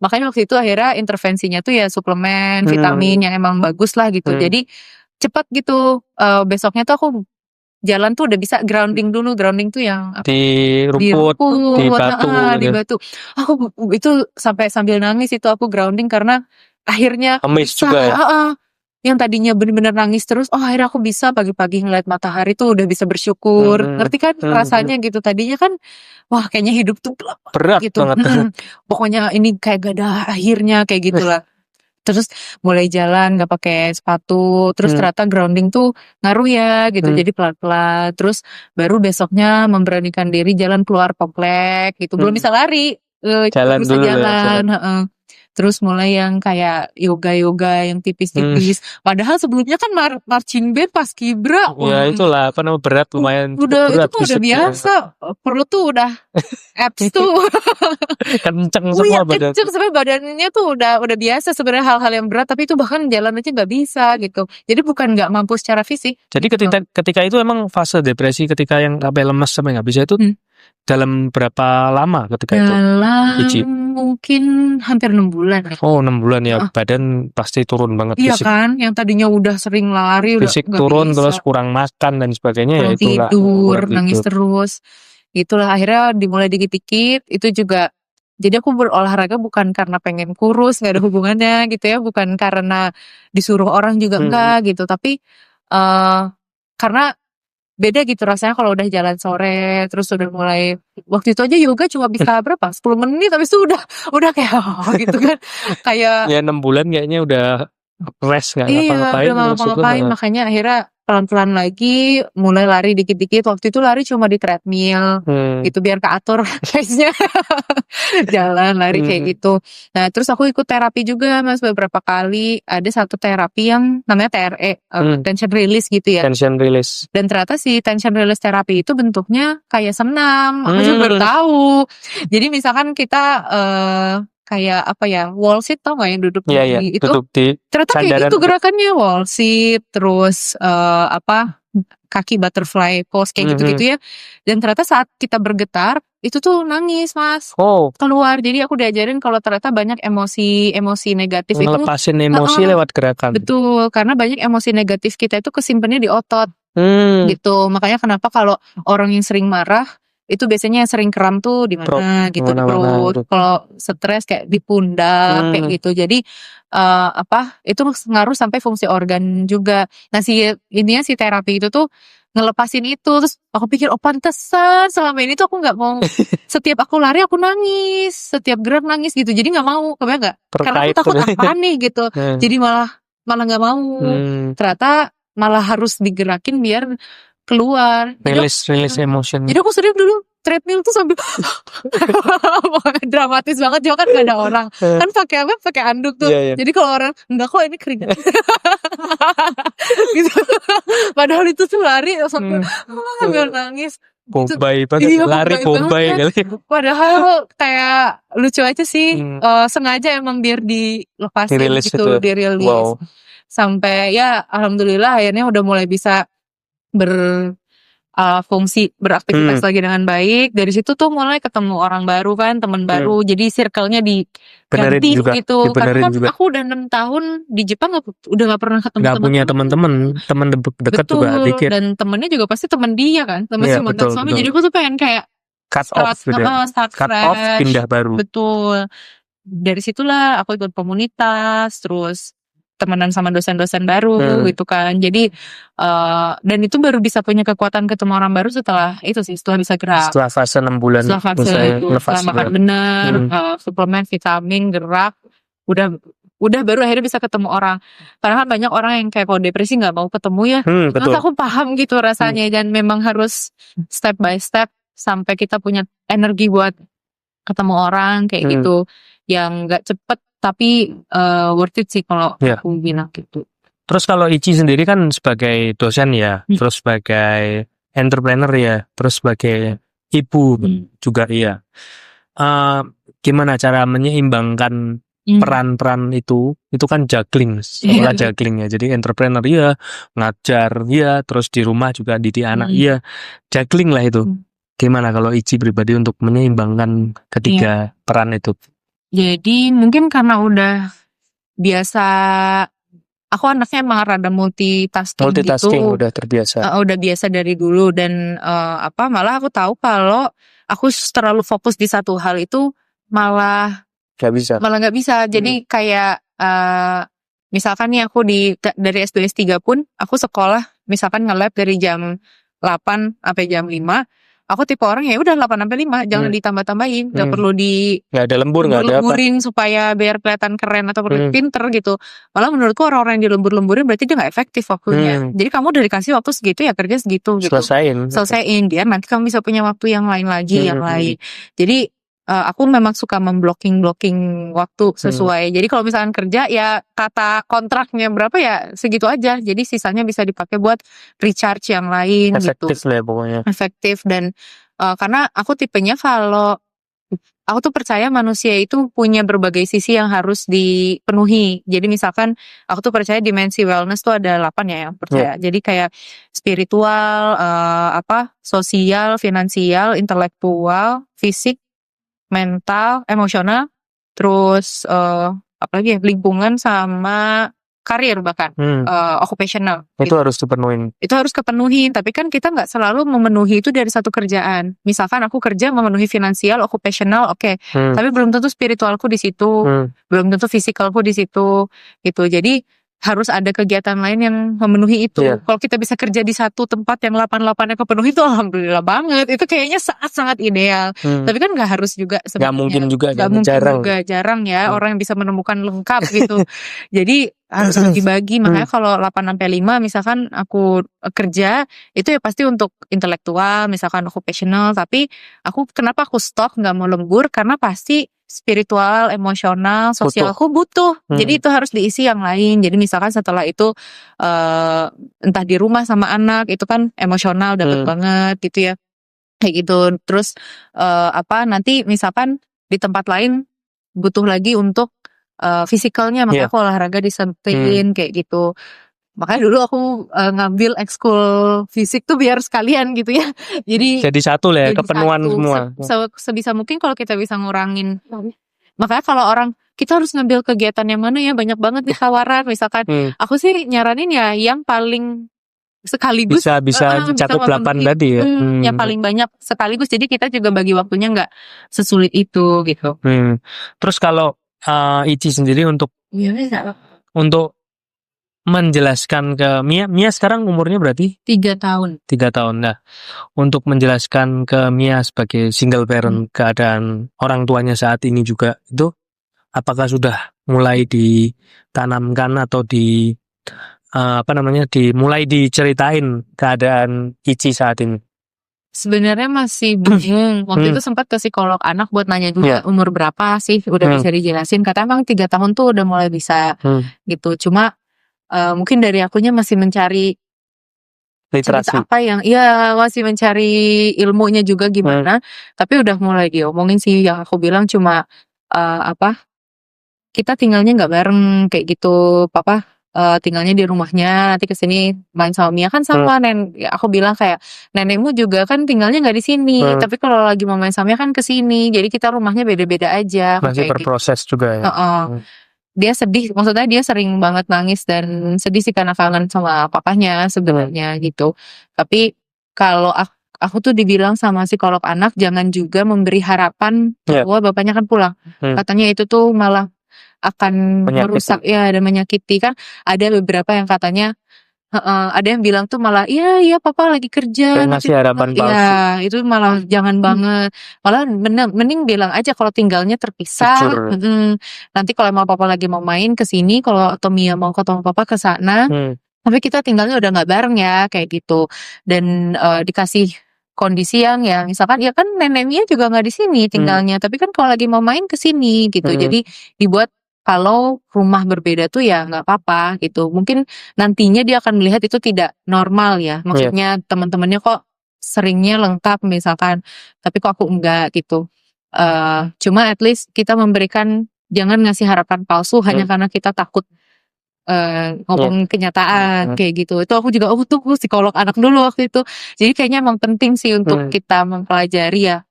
Makanya waktu itu akhirnya intervensinya tuh ya suplemen, vitamin yang emang bagus lah gitu. Jadi cepat gitu. Besoknya tuh aku jalan tuh udah bisa grounding dulu. Grounding tuh yang di rumput, di batu. Aku itu sampai sambil nangis itu aku grounding, karena akhirnya amis juga ya. Yang tadinya bener-bener nangis terus, akhirnya aku bisa pagi-pagi ngeliat matahari tuh udah bisa bersyukur. Ngerti kan rasanya gitu. Tadinya kan wah kayaknya hidup tuh berat gitu. banget. Pokoknya ini kayak gak ada akhirnya kayak gitulah. Terus mulai jalan gak pakai sepatu, terus ternyata grounding tuh ngaruh ya gitu. Jadi pelan-pelan. Terus baru besoknya memberanikan diri jalan keluar komplek gitu. Belum bisa lari, jalan bisa dulu jalan. Ya. Terus mulai yang kayak yoga yang tipis-tipis. Padahal sebelumnya kan marching band pas kibra. Ya itulah berat, lumayan udah berat. Itu udah biasa. Perut tuh udah abs tuh kenceng semua badan. Kenceng sampai badannya tuh udah biasa sebenarnya hal-hal yang berat, tapi itu bahkan jalan aja nggak bisa gitu. Jadi bukan nggak mampu secara fisik. Jadi ketika itu emang fase depresi, ketika yang sampai lemas sampai nggak bisa itu dalam berapa lama ketika itu Ici? Dalam mungkin hampir 6 bulan ya. Oh 6 bulan ya, Heeh. badan pasti turun banget Iya fisik. kan, yang tadinya udah sering lari udah Fisik nggak turun, bisa, terus kurang makan dan sebagainya ya kurang itu nggak tidur, kurang nangis tidur. terus. Itulah akhirnya dimulai dikit-dikit. Itu juga jadi aku berolahraga bukan karena pengen kurus, nggak ada hubungannya gitu ya, bukan karena disuruh orang juga enggak gitu, tapi karena beda gitu rasanya kalau udah jalan sore, terus udah mulai waktu itu aja yoga cuma bisa berapa? 10 menit habis itu udah kayak gitu kan. Kayak Ya 6 bulan kayaknya udah rest nggak iya, ngapa-ngapain udah nggak terus itu. ngapa-ngapain, makanya akhirnya pelan-pelan lagi mulai lari dikit-dikit. Waktu itu lari cuma di treadmill gitu biar keatur pace-nya. Jalan, lari kayak gitu. Nah, terus aku ikut terapi juga Mas beberapa kali. Ada satu terapi yang namanya TRE, tension release gitu ya. Tension release. Dan ternyata si tension release terapi itu bentuknya kayak senam. Aku juga baru tahu. Jadi misalkan kita kayak apa ya, wall sit tau gak yang duduk Iya, di itu? duduk di Ternyata kayak sandaran gitu gerakannya, wall sit, terus kaki butterfly pose kayak gitu-gitu ya. Dan ternyata saat kita bergetar itu tuh nangis Mas. Oh, Keluar. Jadi aku diajarin kalau ternyata banyak emosi negatif itu ngelepasin emosi lewat gerakan. betul, karena banyak emosi negatif kita itu kesimpannya di otot gitu. Makanya kenapa kalau orang yang sering marah itu biasanya yang sering kram tuh di mana gitu, di Mana-mana perut. Kalau stres kayak di pundak kayak gitu. Jadi itu ngaruh sampai fungsi organ juga. Nah si terapi itu tuh ngelepasin itu. Terus aku pikir pantesan selama ini tuh aku nggak mau setiap aku lari aku nangis, setiap gerak nangis gitu. Jadi nggak mau, kebayang nggak? Karena aku takut apa nih gitu. Jadi malah nggak mau. Ternyata malah harus digerakin biar keluar. Release emotion. Jadi aku sering dulu treadmill tuh sambil dramatis banget juga kan gak ada orang. Kan pakai apa? Pakai anduk tuh. Yeah. Jadi kalau orang enggak kok ini keringat. Gitu. Padahal itu tuh lari sambil nangis. Bombay banget, Iya, lari Bombay kali. Padahal kayak lucu aja sih. Sengaja emang biar dilepasin gitu, dirilis. Wow. Sampai ya alhamdulillah akhirnya udah mulai bisa fungsi beraktivitas lagi dengan baik. Dari situ tuh mulai ketemu orang baru kan, teman baru. Jadi circle-nya diganti gitu. Karena kan aku udah 6 tahun di Jepang udah gak pernah ketemu teman. Gak punya teman-teman dekat juga dikit. Dan temennya juga pasti teman dia kan, teman si mantan suami. Jadi aku tuh pengen kayak cut off, pindah baru. Betul. Dari situlah aku ikut komunitas, terus temenan sama dosen-dosen baru gitu kan. Jadi dan itu baru bisa punya kekuatan ketemu orang baru setelah bisa gerak. Setelah fase 6 bulan. Setelah makan benar, suplemen, vitamin, gerak, udah baru akhirnya bisa ketemu orang. Padahal banyak orang yang kayak kalau depresi nggak mau ketemu ya. Terus aku paham gitu rasanya dan memang harus step by step sampai kita punya energi buat ketemu orang kayak gitu. Yang nggak cepet tapi worth it sih kalau aku bilang gitu. Terus kalau Ici sendiri kan sebagai dosen ya, terus sebagai entrepreneur ya, terus sebagai ibu juga ya. Gimana cara menyeimbangkan peran-peran itu kan juggling, sekolah juggling ya. Jadi entrepreneur ya, ngajar ya, terus di rumah juga didik anak ya, juggling lah itu. Gimana kalau Ici pribadi untuk menyeimbangkan ketiga peran itu? Jadi mungkin karena udah biasa, aku anaknya emang rada multitasking gitu. Udah terbiasa. Udah biasa dari dulu dan malah aku tahu kalau aku terlalu fokus di satu hal itu malah nggak bisa. Jadi kayak misalkan nih aku dari S2 S3 pun aku sekolah misalkan nge-lab dari jam 8 sampai jam 5. Aku tipe orang ya udah 8 sampai 5, jangan ditambah-tambahin, enggak perlu enggak ada lemburin supaya biar kelihatan keren atau pinter gitu. Malah menurutku orang-orang yang dilembur-lemburin berarti dia enggak efektif waktunya. Jadi kamu udah dikasih waktu segitu ya kerja segitu gitu. Selesaiin biar nanti kamu bisa punya waktu yang lain lagi Jadi aku memang suka memblocking waktu sesuai. Jadi kalau misalkan kerja ya kata kontraknya berapa ya segitu aja. Jadi sisanya bisa dipakai buat recharge yang lain. Efektif gitu. Lah pokoknya. Efektif dan karena aku tipenya kalau Aku tuh percaya manusia itu punya berbagai sisi yang harus dipenuhi. Jadi misalkan aku tuh percaya dimensi wellness tuh ada 8 ya yang percaya. Jadi kayak spiritual, sosial, finansial, intelektual, fisik, mental, emosional, terus apalagi ya, lingkungan sama karir bahkan, occupational. Itu harus dipenuhin. Itu harus kepenuhin, tapi kan kita nggak selalu memenuhi itu dari satu kerjaan. Misalkan aku kerja memenuhi finansial, occupational, oke. Tapi belum tentu spiritualku di situ, belum tentu fisikalku di situ, gitu. Jadi harus ada kegiatan lain yang memenuhi itu. Kalau kita bisa kerja di satu tempat yang 8-8-nya kepenuhi itu alhamdulillah banget. Itu kayaknya sangat-sangat ideal. Tapi kan nggak harus juga sebenarnya. Nggak mungkin juga, jarang ya orang yang bisa menemukan lengkap gitu. Jadi harus bagi-bagi. Makanya kalau 8-5 misalkan aku kerja, itu ya pasti untuk intelektual, misalkan occupational. Tapi kenapa aku stop nggak mau lembur? Karena pasti spiritual, emosional, sosialku butuh. Jadi itu harus diisi yang lain. Jadi misalkan setelah itu entah di rumah sama anak, itu kan emosional dapat banget gitu ya. Kayak gitu. Terus nanti misalkan di tempat lain butuh lagi untuk fisikalnya, makanya aku olahraga disempetin kayak gitu. Makanya dulu aku ngambil ekskul fisik tuh biar sekalian gitu ya. Jadi satu lah ya, kepenuhan semua. Sebisa mungkin kalau kita bisa ngurangin. Makanya kalau orang, kita harus ngambil kegiatan yang mana ya, banyak banget nih tawaran. Misalkan aku sih nyaranin ya yang paling sekaligus bisa cakup 8 tadi ya. Yang paling banyak sekaligus, jadi kita juga bagi waktunya nggak sesulit itu gitu. Terus kalau Ici sendiri untuk menjelaskan ke Mia sekarang umurnya berarti 3 tahun. Nah, untuk menjelaskan ke Mia sebagai single parent keadaan orang tuanya saat ini juga, itu apakah sudah mulai ditanamkan atau mulai diceritain keadaan Ici saat ini? Sebenarnya masih bingung. Waktu itu sempat ke psikolog anak buat nanya juga umur berapa sih udah bisa dijelasin. Katanya emang 3 tahun tuh udah mulai bisa gitu. Cuma mungkin dari akunya masih mencari literasi apa yang masih mencari ilmunya juga gimana. Tapi udah mulai diomongin sih. Yang aku bilang cuma kita tinggalnya nggak bareng kayak gitu. Papa tinggalnya di rumahnya, nanti kesini main sama Mia kan sama aku bilang kayak nenekmu juga kan tinggalnya nggak di sini, tapi kalau lagi mau main sama Mia kan kesini, jadi kita rumahnya beda-beda aja. Masih berproses gitu juga ya. Dia sedih, maksudnya dia sering banget nangis dan sedih sih karena kangen sama papanya sebenarnya gitu. Tapi kalau aku tuh dibilang sama psikolog anak jangan juga memberi harapan bahwa bapaknya kan pulang. Katanya itu tuh malah akan merusak dan menyakiti. Kan ada beberapa yang katanya ada yang bilang tuh malah iya papa lagi kerja, ngasih harapan palsu. Itu malah jangan banget. Malah mending bilang aja kalau tinggalnya terpisah. Nanti kalau mau papa lagi mau main ke sini, kalau atau Mia mau ketemu papa ke sana, tapi kita tinggalnya udah nggak bareng ya kayak gitu. Dan dikasih kondisi yang misalkan ya kan nenek Mia juga nggak di sini tinggalnya, tapi kan kalau lagi mau main ke sini gitu. Jadi dibuat kalau rumah berbeda tuh ya nggak apa-apa gitu. Mungkin nantinya dia akan melihat itu tidak normal ya. Maksudnya teman-temannya kok seringnya lengkap misalkan, tapi kok aku enggak gitu. Cuma at least kita memberikan, jangan ngasih harapan palsu hanya karena kita takut ngomong kenyataan kayak gitu. Itu aku juga tuh psikolog anak dulu waktu itu. Jadi kayaknya emang penting sih untuk kita mempelajari ya.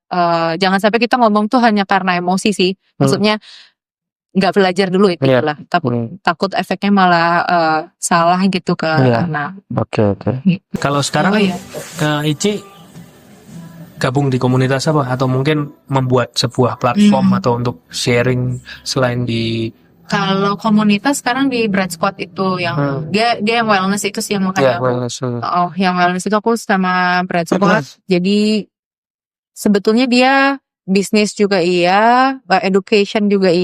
Jangan sampai kita ngomong tuh hanya karena emosi sih. Maksudnya nggak belajar dulu itu lah. Takut efeknya malah salah gitu ke anak. Oke. Kalau sekarang Ici gabung di komunitas apa? Atau mungkin membuat sebuah platform atau untuk sharing selain di... Kalau komunitas sekarang di Bright Squad itu yang dia yang wellness itu sih yang makanya yang wellness itu aku sama Bright Squad. Jadi sebetulnya dia bisnis juga education juga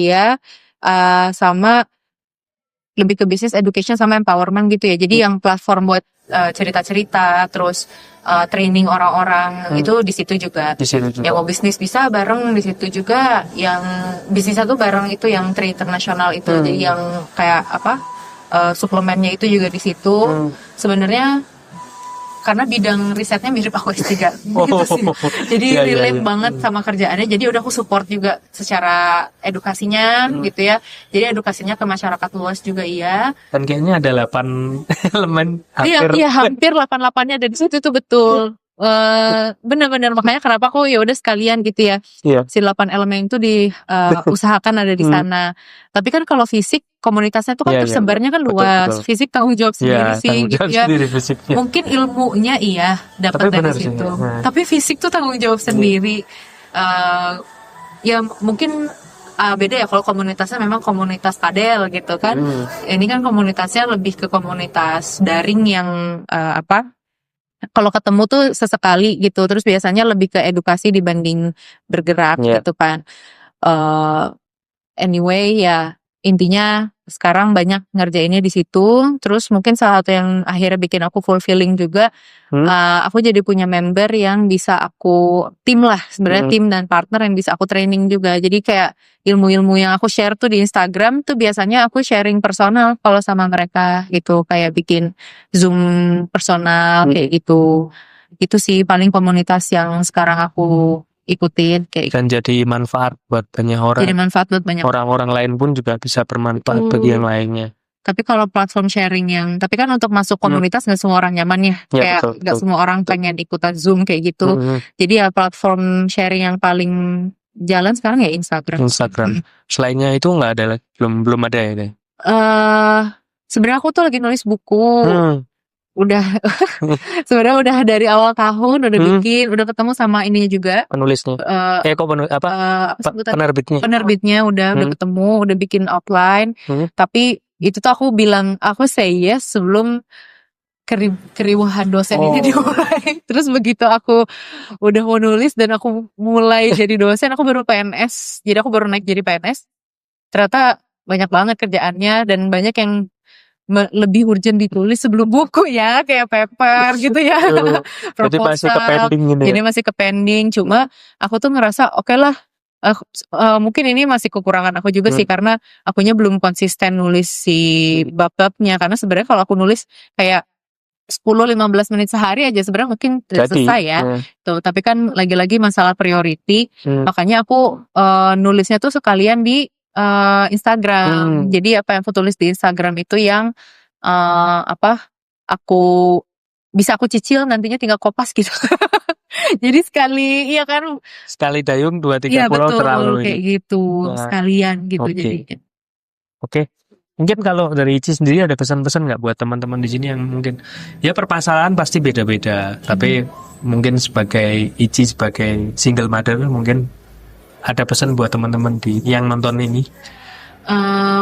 sama lebih ke bisnis education sama empowerment gitu ya. Jadi yang platform buat cerita-cerita, terus training orang-orang itu di situ juga. Yang mau bisnis bisa bareng di situ juga. Yang bisnis satu bareng itu yang Tri International itu. Jadi yang kayak suplemennya itu juga di situ. Sebenarnya karena bidang risetnya mirip aku S3 gitu sih. Jadi Iya, iya, relate iya. banget sama kerjaannya. Jadi udah aku support juga secara edukasinya gitu ya. Jadi edukasinya ke masyarakat luas juga iya. Dan kayaknya ada 8 elemen Iya, hampir. iya hampir 8-8-nya ada di situ, itu betul. Benar-benar makanya kenapa aku ya udah sekalian gitu ya. Iya. Si 8 elemen itu usahakan ada di sana. Tapi kan kalau fisik komunitasnya itu kan Iya, iya. tersebarnya kan Betul, luas. betul. Fisik tanggung jawab sendiri Iya, sih tanggung gitu jawab ya. sendiri fisiknya. Mungkin ilmunya iya Tapi dapat dari benar sih, situ. nah. Tapi fisik tuh tanggung jawab sendiri. Ya mungkin beda ya kalau komunitasnya memang komunitas padel gitu kan. Ini kan komunitasnya lebih ke komunitas daring yang kalau ketemu tuh sesekali gitu. Terus biasanya lebih ke edukasi dibanding bergerak Iya. gitu kan. Anyway ya intinya sekarang banyak ngerjainnya di situ. Terus mungkin salah satu yang akhirnya bikin aku fulfilling juga, aku jadi punya member yang bisa aku tim lah sebenarnya, tim dan partner yang bisa aku training juga. Jadi kayak ilmu-ilmu yang aku share tuh di Instagram tuh biasanya aku sharing personal kalau sama mereka gitu, kayak bikin Zoom personal kayak gitu. Itu sih paling komunitas yang sekarang aku ikutin kayak Dan jadi manfaat buat banyak orang. jadi manfaat buat banyak. Orang-orang lain pun juga bisa bermanfaat bagi yang lainnya. Tapi kalau platform sharing tapi kan untuk masuk komunitas nggak semua orang nyaman ya, Ya, kayak betul, nggak betul. semua orang pengen ikutan Zoom kayak gitu. Jadi ya platform sharing yang paling jalan sekarang ya Instagram. Instagram. Selainnya itu nggak ada lagi, belum ada ya deh. Sebenarnya aku tuh lagi nulis buku. Udah sebenarnya udah dari awal tahun udah bikin, udah ketemu sama ininya juga. Penulisnya. Sebutannya? Penerbitnya udah ketemu, udah bikin outline. Tapi itu tuh aku bilang aku say yes sebelum keriuhan dosen ini dimulai. Terus begitu aku udah mau nulis dan aku mulai jadi dosen, aku baru PNS. Jadi aku baru naik jadi PNS. Ternyata banyak banget kerjaannya dan banyak yang lebih urgent ditulis sebelum buku ya, kayak paper gitu ya. Jadi masih ke pending gitu ya. Jadi masih ke pending. Cuma aku tuh ngerasa oke lah. Mungkin ini masih kekurangan aku juga sih, karena akunya belum konsisten nulis si bab-babnya. Karena sebenarnya kalau aku nulis kayak 10-15 menit sehari aja sebenarnya mungkin selesai ya. Tuh, tapi kan lagi-lagi masalah priority. Makanya aku nulisnya tuh sekalian di Instagram. Jadi apa yang aku tulis di Instagram itu yang aku bisa aku cicil nantinya tinggal kopas gitu. Jadi sekali sekali dayung 2-3 iya, pulau betul, terlalu kayak ini. gitu sekalian gitu. Jadi Oke. Mungkin kalau dari Ici sendiri ada pesan-pesan nggak buat teman-teman di sini yang mungkin ya permasalahan pasti beda-beda, tapi mungkin sebagai Ici sebagai single mother mungkin ada pesan buat teman-teman yang nonton ini.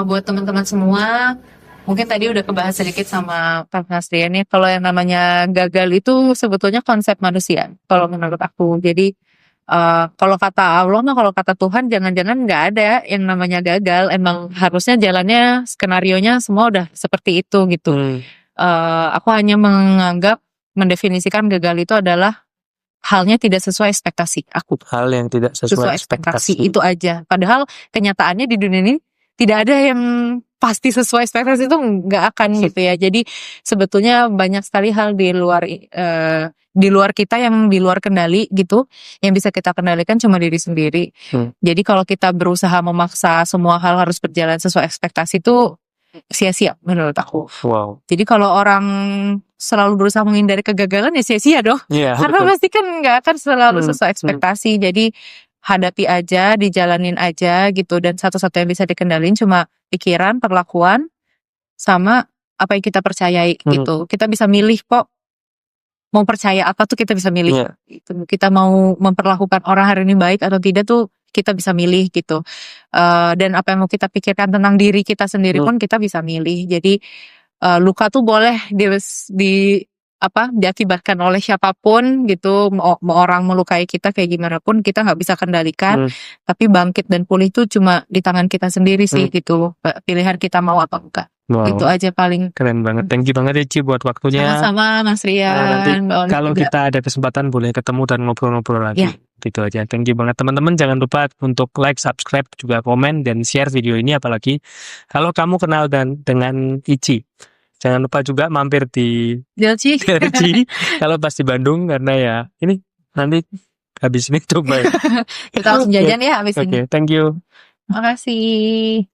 Buat teman-teman semua, mungkin tadi udah kebahas sedikit sama Pak Nasrian ya. Kalau yang namanya gagal itu sebetulnya konsep manusia, kalau menurut aku. Jadi kalau kata Allah kalau kata Tuhan jangan-jangan nggak ada yang namanya gagal. Emang harusnya jalannya skenarionya semua udah seperti itu gitu. Aku hanya mendefinisikan gagal itu adalah halnya tidak sesuai ekspektasi aku. Hal yang tidak sesuai ekspektasi itu aja. Padahal kenyataannya di dunia ini tidak ada yang pasti sesuai ekspektasi, itu nggak akan gitu ya. Jadi sebetulnya banyak sekali hal di luar kita yang di luar kendali gitu. Yang bisa kita kendalikan cuma diri sendiri. Jadi kalau kita berusaha memaksa semua hal harus berjalan sesuai ekspektasi itu sia-sia menurut aku. Wow. Jadi kalau orang selalu berusaha menghindari kegagalan ya sia-sia dong. Karena pasti kan nggak akan selalu sesuai ekspektasi. Jadi hadapi aja, dijalanin aja gitu. Dan satu-satu yang bisa dikendalin cuma pikiran, perlakuan, sama apa yang kita percayai gitu. Kita bisa milih kok mau percaya apa tuh, kita bisa milih. Gitu. Kita mau memperlakukan orang hari ini baik atau tidak tuh kita bisa milih gitu. Dan apa yang mau kita pikirkan tentang diri kita sendiri pun kita bisa milih. Jadi luka tuh boleh diakibatkan oleh siapapun gitu. Mau orang melukai kita kayak gimana pun kita nggak bisa kendalikan. Tapi bangkit dan pulih itu cuma di tangan kita sendiri sih gitu. Pilihan kita mau apa enggak. Wow. Itu aja paling. Keren banget. Thank you banget Ici buat waktunya. Sama-sama Mas Rian. Nanti kalau kita ada kesempatan boleh ketemu dan ngobrol-ngobrol lagi. Itu aja. Thank you banget teman-teman. Jangan lupa untuk like, subscribe, juga komen dan share video ini, apalagi kalau kamu kenal dengan Ici. Jangan lupa juga mampir di Jelci. Jelci kalau pas di Bandung, karena ya ini nanti habis ini coba ya. Kita langsung jajan ya habis ini. Oke, thank you. Makasih.